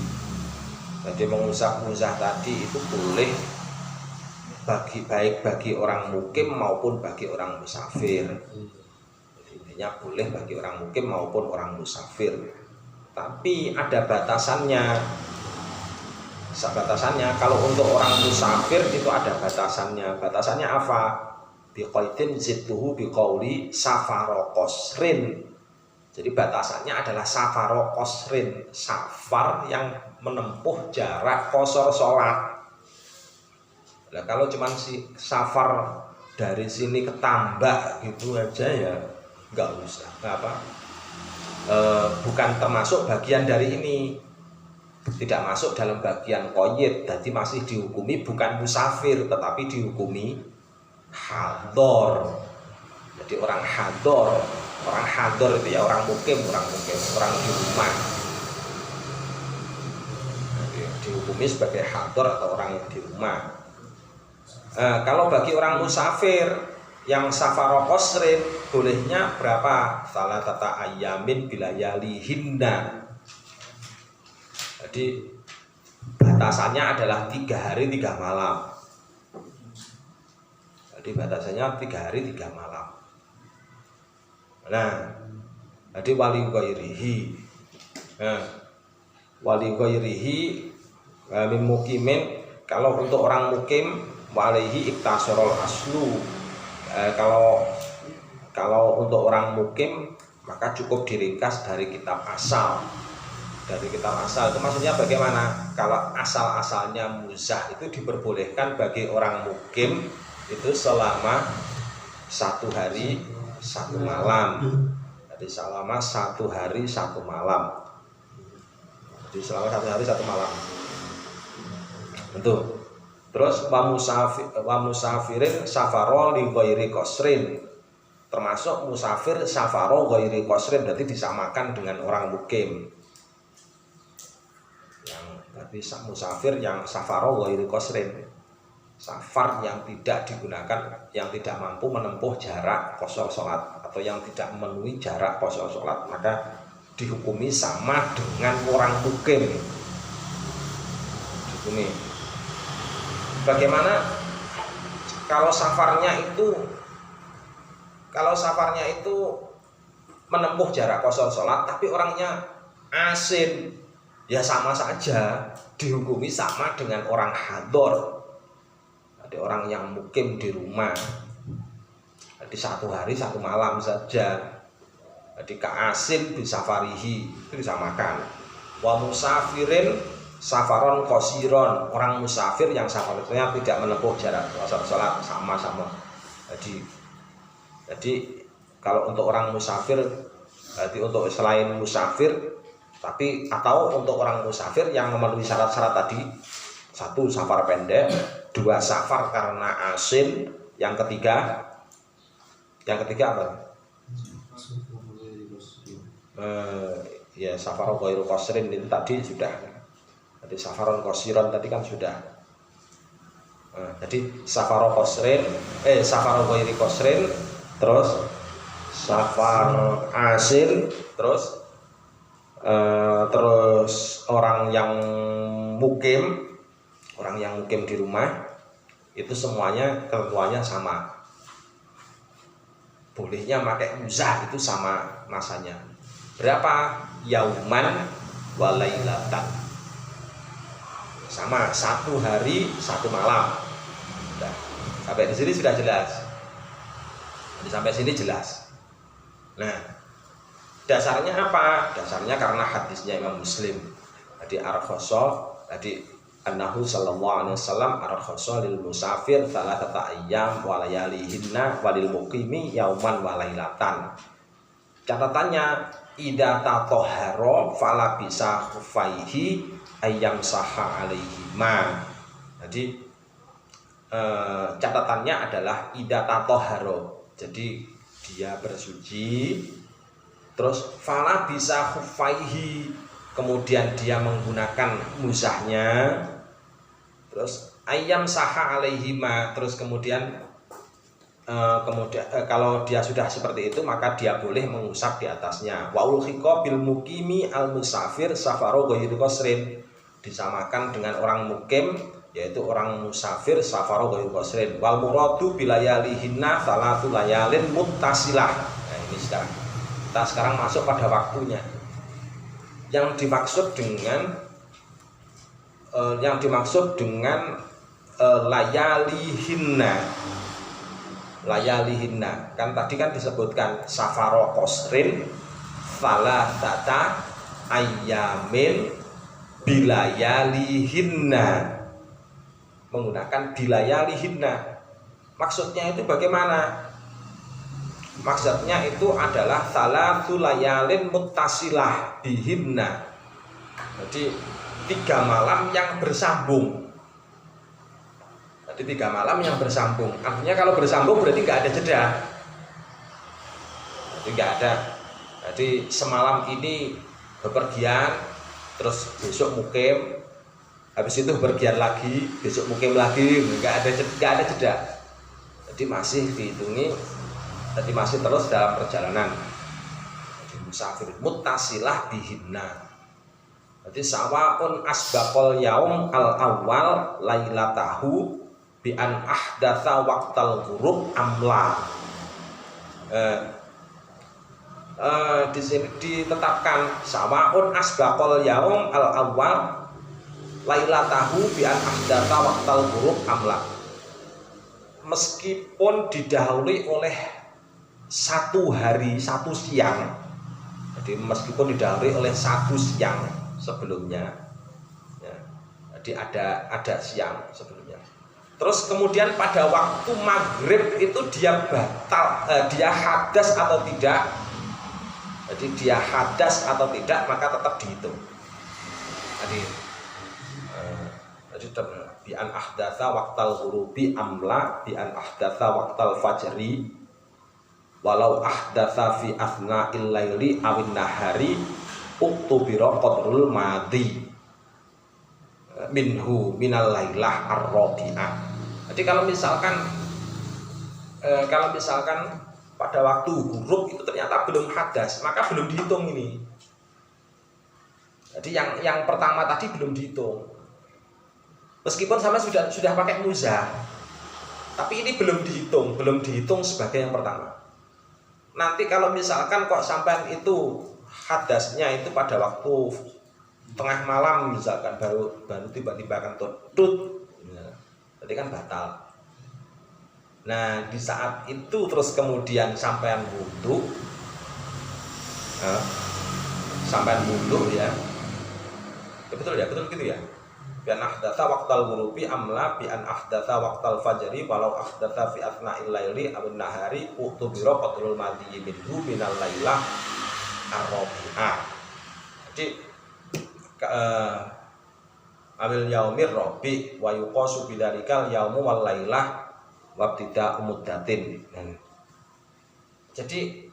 A: Jadi mengusap muzah tadi itu boleh baik bagi orang mukim maupun bagi orang musafir. Jadi intinya boleh bagi orang mukim maupun orang musafir. Tapi ada batasannya. Kalau untuk orang musafir itu ada batasannya. Batasannya apa? Biqaidin zidduhu biqauli safaro qasrin. Jadi batasannya adalah safaro qasrin, safar yang menempuh jarak qasar sholat. Nah, kalau cuma si safar dari sini ke Tambak gitu aja ya nggak usah, bukan termasuk bagian dari ini, tidak masuk dalam bagian qaid, jadi masih dihukumi bukan musafir tetapi dihukumi hador. Jadi orang hador itu ya orang mukim, orang di rumah. Jadi, dihukumi sebagai hador atau orang yang di rumah. Kalau bagi orang musafir yang safaro qasrin bolehnya berapa? Salatata ayamin bilayalihinna. Jadi batasannya adalah 3 hari 3 malam. Jadi batasannya 3 hari 3 malam. Nah, jadi wali ghairihi. Nah, wali ghairihi min mukimin, kalau untuk orang mukim walihi iktasorol aslu. Kalau untuk orang mukim maka cukup diringkas dari kitab asal. Dari kitab asal itu maksudnya bagaimana? Kalau asal-asalnya muzah itu diperbolehkan bagi orang mukim itu selama 1 hari 1 malam. Jadi selama 1 hari 1 malam. Jadi selama 1 hari 1 malam. Betul. Terus wa musafirin safaro li ghairi qasrin. Termasuk musafir safaro ghairi qasrin, berarti disamakan dengan orang mukim. Yang berarti musafir yang safaro ghairi qasrin. Safar yang tidak digunakan, yang tidak mampu menempuh jarak qasar salat atau yang tidak memenuhi jarak qasar salat, maka dihukumi sama dengan orang mukim. Dihukumi. Bagaimana kalau safarnya itu menempuh jarak qasar salat tapi orangnya asin, ya sama saja dihukumi sama dengan orang hador. Jadi orang yang mukim di rumah. Jadi 1 hari 1 malam saja. Jadi ka'asin bisafarihi itu disamakan. Wa musafirin safaron qasiron, orang musafir yang safarnya tidak menempuh jarak qasar salat, sama-sama. Jadi kalau untuk orang musafir, berarti untuk selain musafir tapi atau untuk orang musafir yang memenuhi syarat-syarat tadi, 1 safar pendek, 2 safar karena asin, yang ketiga apa? Ya safar ghairu qasrin itu tadi sudah. Jadi safaron qasiron tadi kan sudah. Jadi safar ghairi qasrin, terus safar asin, terus orang yang mukim di rumah itu semuanya ketentuannya sama. Bolehnya pakai muzah itu sama masanya. Berapa? Yauman walailatan. Sama 1 hari 1 malam. Nah, sampai di sini sudah jelas. Jadi sampai sini jelas. Nah, dasarnya apa? Dasarnya karena hadisnya Imam Muslim. Jadi jadi annahu sallallahu alaihi wasallam arkhasa lil musafir 3 ayyam wa layalihinna walil muqimi yauman wa lailatan. Catatannya idza tatahhara fala bisa khufaihi ayyam saha alaihima. Jadi catatannya adalah idza tatahhara. Jadi dia bersuci, terus fala bisa khufaihi, kemudian dia menggunakan muzahnya, terus ayyam saha alaihima, terus kemudian kalau dia sudah seperti itu maka dia boleh mengusap di atasnya. Wa ulhiqa bil muqimi al musafir safaru ghairu qasrin, disamakan dengan orang mukim yaitu orang musafir safaru ghairu qasrin. Wal muradu bilayalihinna 3 layalin muttasilah. Nah, ini kita sekarang masuk pada waktunya. Yang dimaksud dengan layalihinna kan tadi kan disebutkan safaro qasrin thalathata ayyamin bilayalihinna, menggunakan bilayalihinna. Maksudnya itu bagaimana? Maksudnya itu adalah 3 layalin muttasilah bihinna. Jadi 3 malam yang bersambung. Jadi 3 malam yang bersambung. Artinya kalau bersambung berarti nggak ada jeda. Jadi nggak ada. Jadi semalam ini bepergian, terus besok mukim, habis itu bepergian lagi, besok mukim lagi, nggak ada jeda. Jadi masih dihitungi. Jadi masih terus dalam perjalanan. Jadi musafir muttasilah bihinna. Jadi sawaun asbaqal yaum al awal lailatahu bi an ahdatsa waqtal ghurub amla. Di sini ditetapkan sawaun asbaqal yaum al awal lailatahu bi an ahdatsa waqtal ghurub amla. Meskipun didahului oleh satu hari satu siang, jadi meskipun didahului oleh satu siang sebelumnya, ya, jadi ada siang sebelumnya. Terus kemudian pada waktu maghrib itu dia batal, dia hadas atau tidak. Jadi dia hadas atau tidak maka tetap dihitung. Jadi bi an ahdatsa waqtal ghurubi amla bi an ahdatsa waqtal fajri walau ahdatsa fi asna'il laili awin nahari uktubira qadrul madhi minhu minal lailah ar-rabi'ah. Jadi kalau misalkan pada waktu ghurub itu ternyata belum hadas, maka belum dihitung ini. Jadi yang pertama tadi belum dihitung. Meskipun sama sudah pakai muzah, tapi ini belum dihitung sebagai yang pertama. Nanti kalau misalkan kok sampean itu hadasnya itu pada waktu tengah malam misalkan baru tiba-tiba akan tut, ya, jadi kan batal. Nah di saat itu terus kemudian sampean wudu, ya, betul gitu ya. Bi an ahdatsa waqtal ghurubi amla bi an ahdatsa waqtal fajri walau ahdatsa fi asna'il laili aw nahari utubira qadrul madhi minhu minal lailah ar-rabi'ah. Jadi amil yaumir rabi wa yuqasu bidalikal yaumu wal lailah wabtida umuddatin. Jadi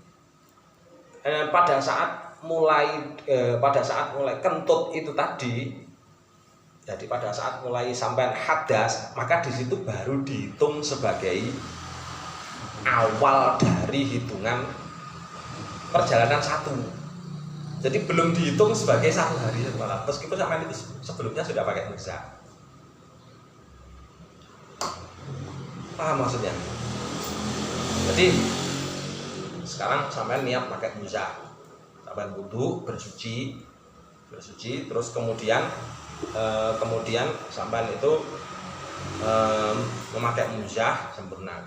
A: pada saat mulai kentut itu tadi, jadi pada saat mulai sampai hadas, maka di situ baru dihitung sebagai awal dari hitungan perjalanan satu. Jadi belum dihitung sebagai satu hari satu malam, meskipun sampai itu sebelumnya sudah pakai muzah. Paham maksudnya? Jadi sekarang sampai niat pakai muzah, sampai wudu bersuci, terus kemudian sampean itu memakai muzah sempurna,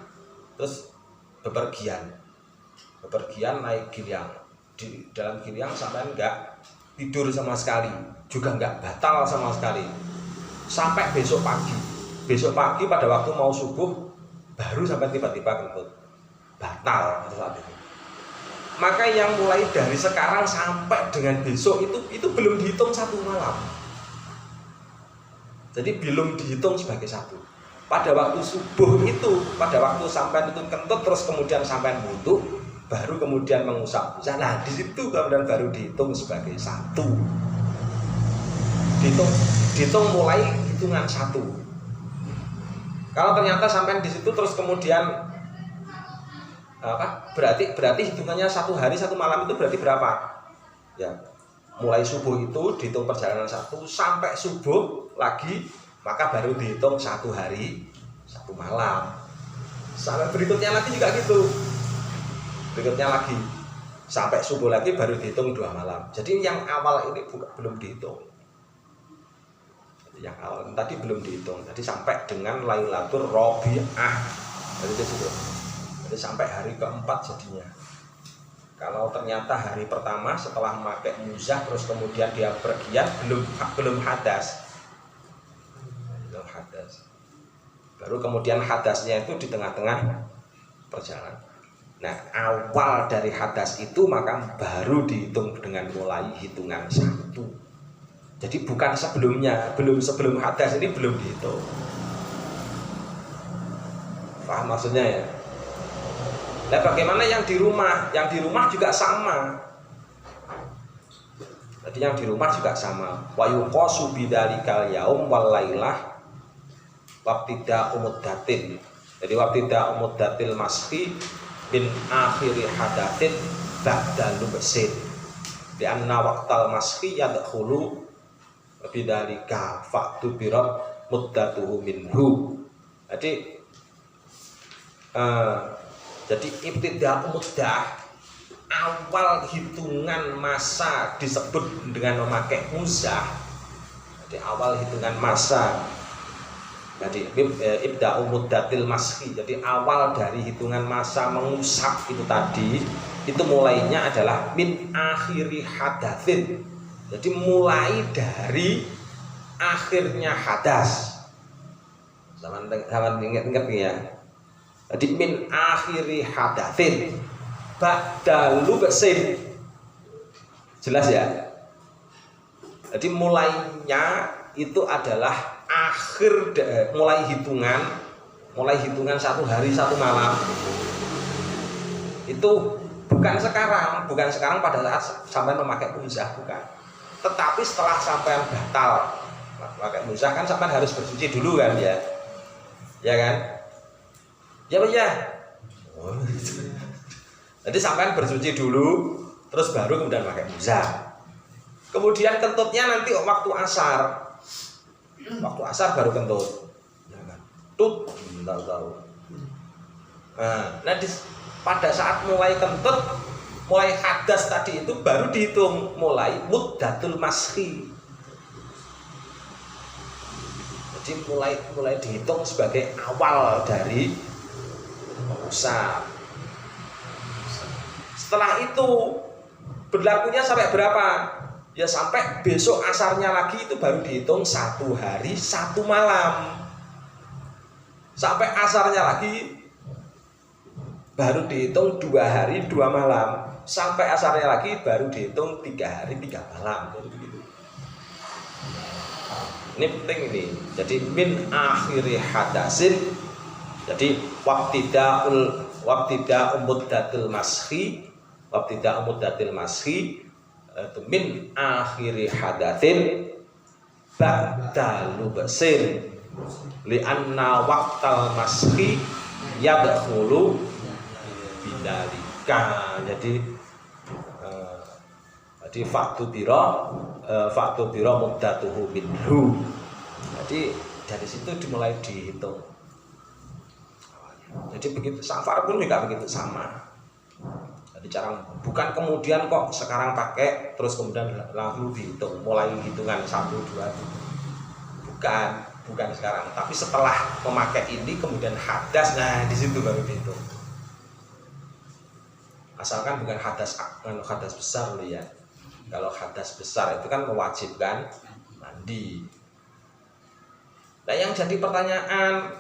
A: terus bepergian naik gilyang. Di dalam gilyang sampean enggak tidur sama sekali, juga enggak batal sama sekali sampai besok pagi pada waktu mau subuh baru sampai tiba-tiba kentut, batal saat itu. Maka yang mulai dari sekarang sampai dengan besok itu belum dihitung satu malam. Jadi belum dihitung sebagai satu. Pada waktu subuh itu, pada waktu sampai itu kentut terus kemudian sampai wudu, baru kemudian mengusap. Nah di situ kemudian baru dihitung sebagai satu. Dihitung mulai hitungan satu. Kalau ternyata sampai di situ terus kemudian berarti hitungannya satu hari satu malam itu berarti berapa? Ya, mulai subuh itu dihitung perjalanan satu sampai subuh lagi, maka baru dihitung satu hari satu malam. Sampai berikutnya lagi juga gitu. Berikutnya lagi sampai subuh lagi baru dihitung 2 malam. Jadi yang awal ini belum dihitung. Yang awal tadi belum dihitung. Jadi sampai dengan Lailatul Rabi'ah. Jadi sampai hari keempat jadinya. Kalau ternyata hari pertama setelah memakai muzah terus kemudian dia pergian belum hadas. Baru kemudian hadasnya itu di tengah-tengah perjalanan. Nah awal dari hadas itu maka baru dihitung dengan mulai hitungan satu. Jadi bukan sebelumnya, sebelum hadas ini belum dihitung. Paham maksudnya ya? Nah bagaimana yang di rumah? Yang di rumah juga sama. Jadi yang di rumah juga sama. Wa yuqasu bidzalikal yaum wal lailah wabtida umuddatin. Jadi wabtida umuddatil masfi min akhiri hadatsin ba'da lubsin. Di anna waqtal masfi yadkhulu bidzalika fa'tu birat muddatuhu minhu. Jadi ibtida muddah, awal hitungan masa disebut dengan memakai muzah. Jadi awal hitungan masa. Jadi ibda muddatil mashi. Jadi awal dari hitungan masa mengusap itu tadi, itu mulainya adalah min akhiri hadatsin. Jadi mulai dari akhirnya hadas. Zaman ingat ya. Jadi min akhiri hadatsin ba'da lubsin. Jelas ya? Jadi mulainya itu adalah akhir mulai hitungan 1 hari 1 malam. Itu bukan sekarang pada saat sampai memakai muzah, bukan. Tetapi setelah sampai batal pakai muzah kan sampai harus bersuci dulu kan ya. Ya kan? Ya Pak ya. Jadi sampai bersuci dulu terus baru kemudian pakai muzah. Kemudian kentutnya nanti waktu asar. Waktu asar baru kentut. Ya kan? Tut tahu. Nah, pada saat mulai kentut, mulai hadas tadi itu baru dihitung mulai muddatul mashi. Jadi mulai dihitung sebagai awal dari mengusap. Setelah itu berlakunya sampai berapa? Ya sampai besok asarnya lagi itu baru dihitung 1 hari 1 malam. Sampai asarnya lagi baru dihitung 2 hari 2 malam. Sampai asarnya lagi baru dihitung 3 hari 3 malam. Jadi begitu. Ini penting ini. Jadi min akhiri hadasin. Jadi wabtida muddatil mashi itu min akhiri hadatsin ba'da lubsin li'anna waqtal mashi yadkhulu bidzalika. Jadi faktu biro muddatuhu minhu. Jadi dari situ dimulai dihitung. Jadi begitu safar pun juga begitu sama. Jadi cara bukan kemudian kok sekarang pakai terus kemudian langsung dihitung mulai hitungan 1 2 bukan sekarang, tapi setelah memakai ini kemudian hadas, nah di situ baru dihitung. Asalkan bukan hadas besar loh ya. Kalau hadas besar itu kan mewajibkan mandi. Nah yang jadi pertanyaan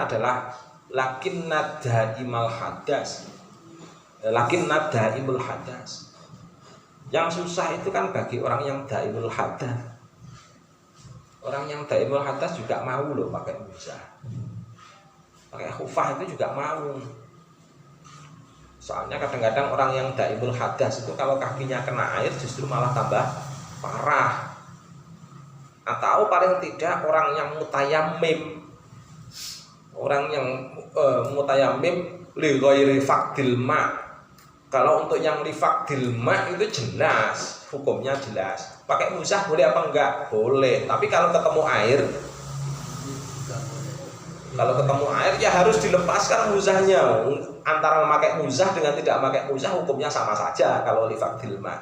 A: adalah lakin nadaimul hadas. Yang susah itu kan bagi orang yang daimul hadas. Orang yang daimul hadas juga mau loh pakai muzah. Pakai khufah itu juga mau. Soalnya kadang-kadang orang yang daimul hadas itu kalau kakinya kena air justru malah tambah parah. Atau paling tidak orang yang mutayammim. Orang yang mutayammim li ghairi faqdil ma'. Kalau untuk yang li faqdil ma' itu jelas, hukumnya jelas. Pakai muzah boleh apa enggak? Boleh. Tapi kalau ketemu air ya harus dilepaskan muzahnya. Antara memakai muzah dengan tidak memakai muzah hukumnya sama saja kalau li faqdil ma'.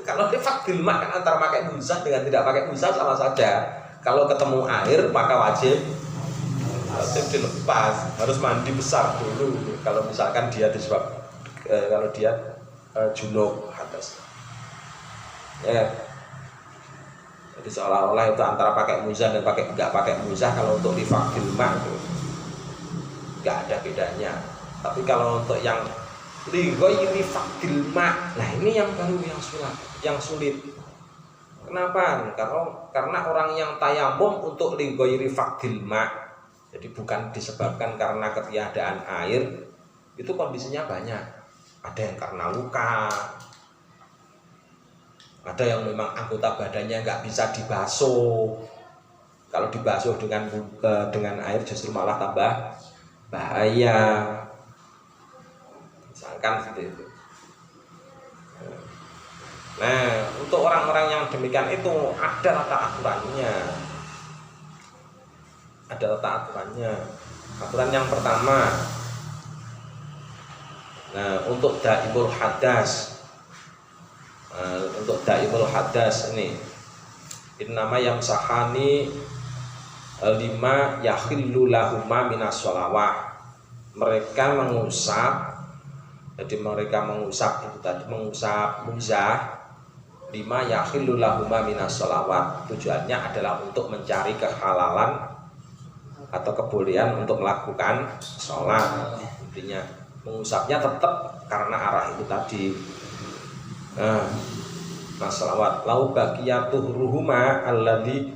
A: Kalau li faqdil ma' kan antara pakai muzah dengan tidak pakai muzah sama saja. Kalau ketemu air maka wajib dilepas, harus mandi besar dulu. Kalau misalkan dia junub hadas, ya. Jadi seolah-olah itu antara pakai muzah dan nggak pakai muzah. Kalau untuk difakil mah itu nggak ada bedanya. Tapi kalau untuk yang lighairi fakil mah, nah ini yang baru yang sulit. Kenapa? Karena orang yang tayamum untuk lighairi fakil mah, jadi bukan disebabkan karena ketiadaan air, itu kondisinya banyak. Ada yang karena luka, ada yang memang anggota badannya nggak bisa dibasuh. Kalau dibasuh dengan air justru malah tambah bahaya. Misalkan seperti itu. Nah, untuk orang-orang yang demikian itu ada tata aturannya. ada letak aturannya. Aturan yang pertama, nah untuk daimul hadas, ini innama yamsahani lima yakhillu lahuma minas sholawah. Mereka mengusap, jadi mereka mengusap itu tadi, mengusap muzah lima yakhillu lahuma minas sholawat. Tujuannya adalah untuk mencari kehalalan atau kebolehan untuk melakukan sholat. Intinya mengusapnya tetap karena arah itu tadi. Sholawat lau baqiyatuh ruhuma alladhi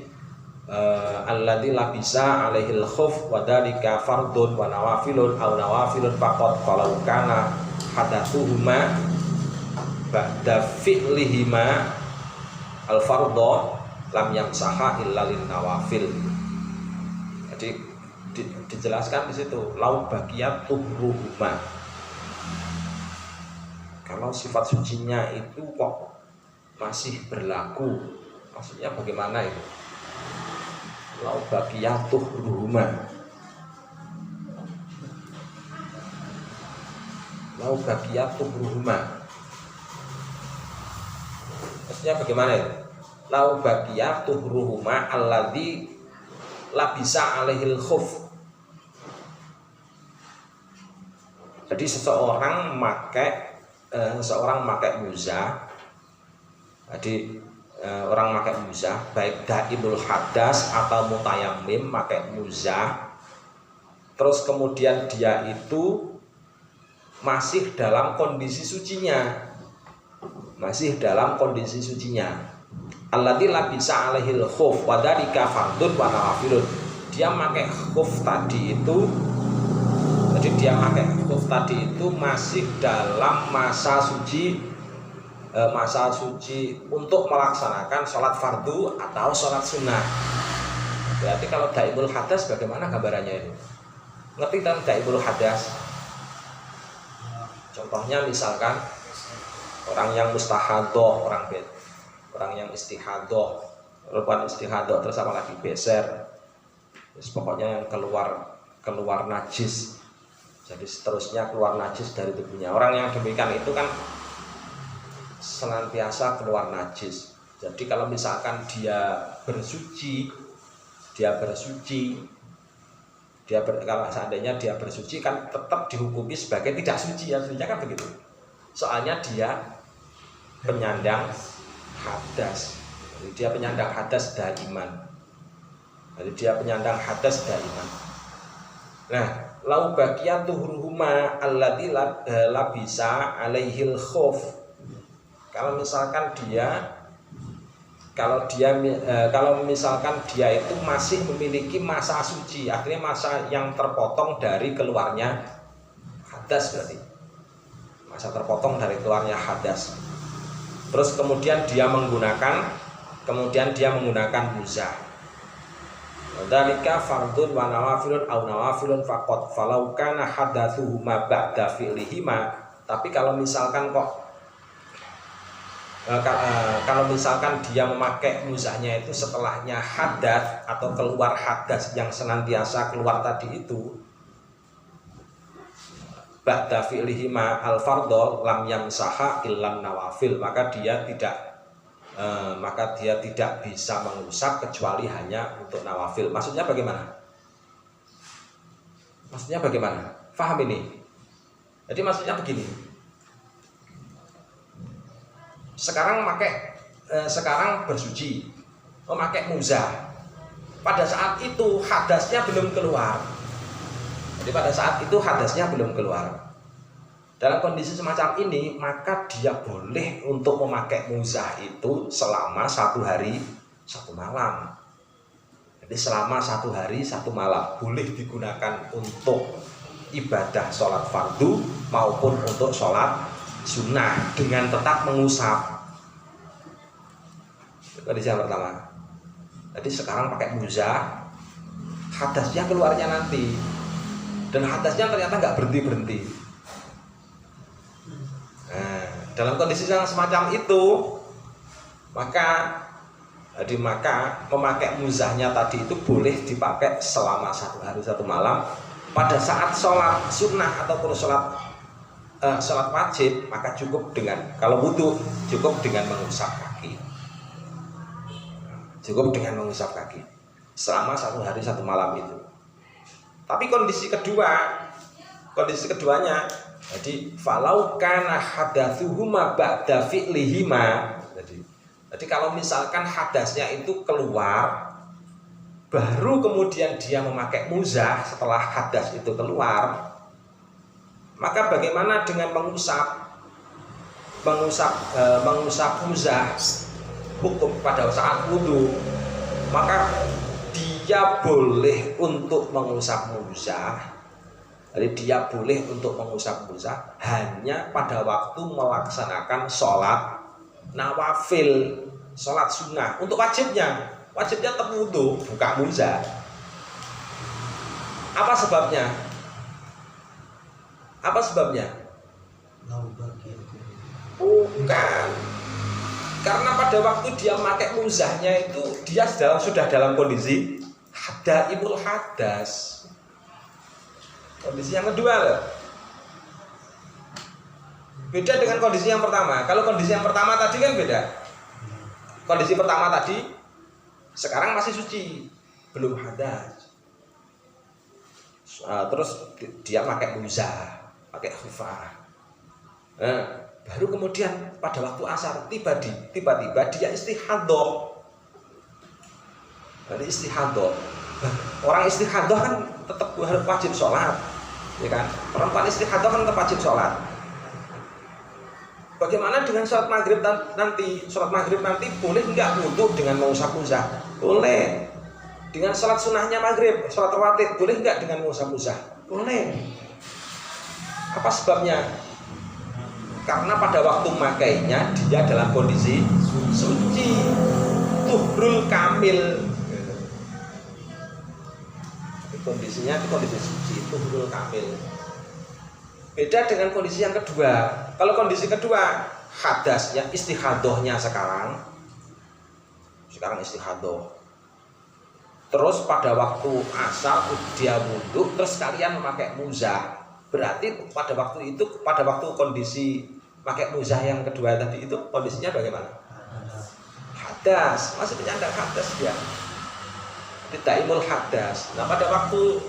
A: labisa alaihil khuf wa dalika fardun wa nawafilun aw nawafilun faqat kalau kana hadatsuhuma ba'da fi'lihima al fardhu lam yamsaha illa lin nawafil. Jadi dijelaskan di situ lau baqiyatuh ruhuma, kalau sifat sucinya itu kok masih berlaku, maksudnya bagaimana itu? Lau baqiyatuh ruhuma, lau baqiyatuh ruhuma, maksudnya bagaimana itu? Lau baqiyatuh ruhuma alladzi labisa alaihil khuf. Jadi seseorang memakai muzah. Jadi orang pakai muzah, baik daimul hadas atau mutayammim pakai muzah. Terus kemudian dia itu masih dalam kondisi sucinya. Alladzi labisa alaihil khuf wa dzalika fardun wa nawafilun. Dia pakai khuf tadi itu, jadi dia pakai khuf tadi itu masih dalam masa suci untuk melaksanakan sholat fardu atau sholat sunnah. Berarti kalau daimul hadas bagaimana gambarannya itu? Ngerti kan daimul hadas? Contohnya misalkan orang yang mustahadoh, orang yang istihadoh, terus apa lagi beser, terus pokoknya yang keluar najis, jadi seterusnya keluar najis dari tubuhnya. Orang yang demikian itu kan senantiasa keluar najis. Jadi kalau misalkan dia bersuci, kalau seandainya dia bersuci kan tetap dihukumi sebagai tidak suci, ya kan begitu. Soalnya dia penyandang hadas. Jadi dia penyandang hadas daiman. Nah, lau baqiyatuh ruhuma alladzi labisa alaihil khuf. Kalau misalkan dia itu masih memiliki masa suci, artinya masa yang terpotong dari keluarnya hadas, berarti masa terpotong dari keluarnya hadas. Terus kemudian dia menggunakan muzah. Dzalika fardun wa nawafilun aw nawafilun faqat falau kana hadatsuhuma ba'da fi'lihima. Tapi kalau misalkan dia memakai muzahnya itu setelahnya hadas atau keluar hadas yang senantiasa keluar tadi itu, ba'da fi'lihima al-fardhu lam yamsaha illan nawafil, maka dia tidak bisa mengusap kecuali hanya untuk nawafil. Maksudnya bagaimana? Faham ini? Jadi maksudnya begini. Sekarang bersuci, memakai muzah. Pada saat itu hadasnya belum keluar. Dalam kondisi semacam ini, maka dia boleh untuk memakai muzah itu selama 1 hari 1 malam. Jadi selama 1 hari 1 malam boleh digunakan untuk ibadah sholat fardu maupun untuk sholat sunnah dengan tetap mengusap. Kondisi yang pertama. Jadi sekarang pakai muzah, hadasnya keluarnya nanti, dan hadasnya ternyata nggak berhenti. Nah, dalam kondisi yang semacam itu, maka Jadi maka memakai muzahnya tadi itu boleh dipakai selama 1 hari 1 malam. Pada saat sholat sunnah ataupun sholat wajib, maka cukup dengan, kalau wudu cukup dengan mengusap kaki. Cukup dengan mengusap kaki selama 1 hari 1 malam itu. Tapi kondisi keduanya, jadi falau kana hadatsuhuma ba'da fi'lihima. Jadi kalau misalkan hadasnya itu keluar, baru kemudian dia memakai muzah setelah hadas itu keluar, maka bagaimana dengan mengusap muzah hukum pada saat wudu? Maka dia boleh untuk mengusap muzah. Jadi dia boleh untuk mengusap muzah hanya pada waktu melaksanakan sholat nawafil, sholat sunnah. Untuk wajibnya tetap wudu, buka muzah. Apa sebabnya? Bukan. Karena pada waktu dia memakai muzahnya itu dia sudah dalam kondisi hadaimul hadas. Kondisi yang kedua loh. Beda dengan kondisi yang pertama. Kalau kondisi yang pertama tadi kan beda. Kondisi pertama tadi sekarang masih suci, belum hadas. Terus dia pakai muzah, pakai khufah. Baru kemudian pada waktu asar tiba-tiba dia istihadhah. Jadi istihadhah. Orang istihadhah kan tetap wajib sholat, ya kan? Perempuan istihadhah kan tetap wajib sholat. Bagaimana dengan sholat maghrib nanti? Sholat maghrib nanti boleh enggak wudu dengan mengusap muzah? Boleh. Dengan sholat sunnahnya maghrib, sholat rawatib, boleh enggak dengan mengusap muzah? Boleh. Apa sebabnya? Karena pada waktu makainya dia dalam kondisi suci, tuhrul kamil. Kondisinya itu kondisi suci, tuhrul kamil. Beda dengan kondisi yang kedua. Kalau kondisi kedua, hadasnya, istihadhahnya sekarang istihadhah. Terus pada waktu asar dia wudu, terus kalian memakai muzah. Berarti pada waktu kondisi pakai muzah yang kedua tadi itu kondisinya bagaimana? Hadas, masih penyandang hadas dia. Daimul hadas. Nah pada waktu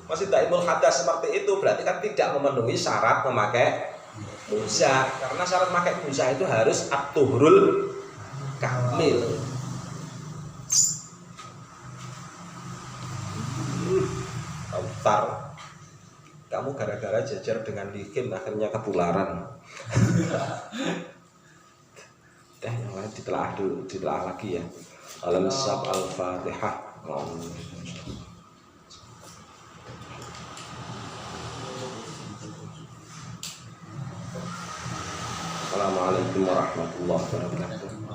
A: masih daimul hadas seperti itu berarti kan tidak memenuhi syarat memakai muzah, karena syarat memakai muzah itu harus at-tuhrul kamil. Autar, kamu gara-gara jajar dengan likin akhirnya ketularan. Yang lain ditelaah dulu, ditelaah lagi ya. Al-Sab Al-Fatihah. Assalamualaikum warahmatullahi wabarakatuh.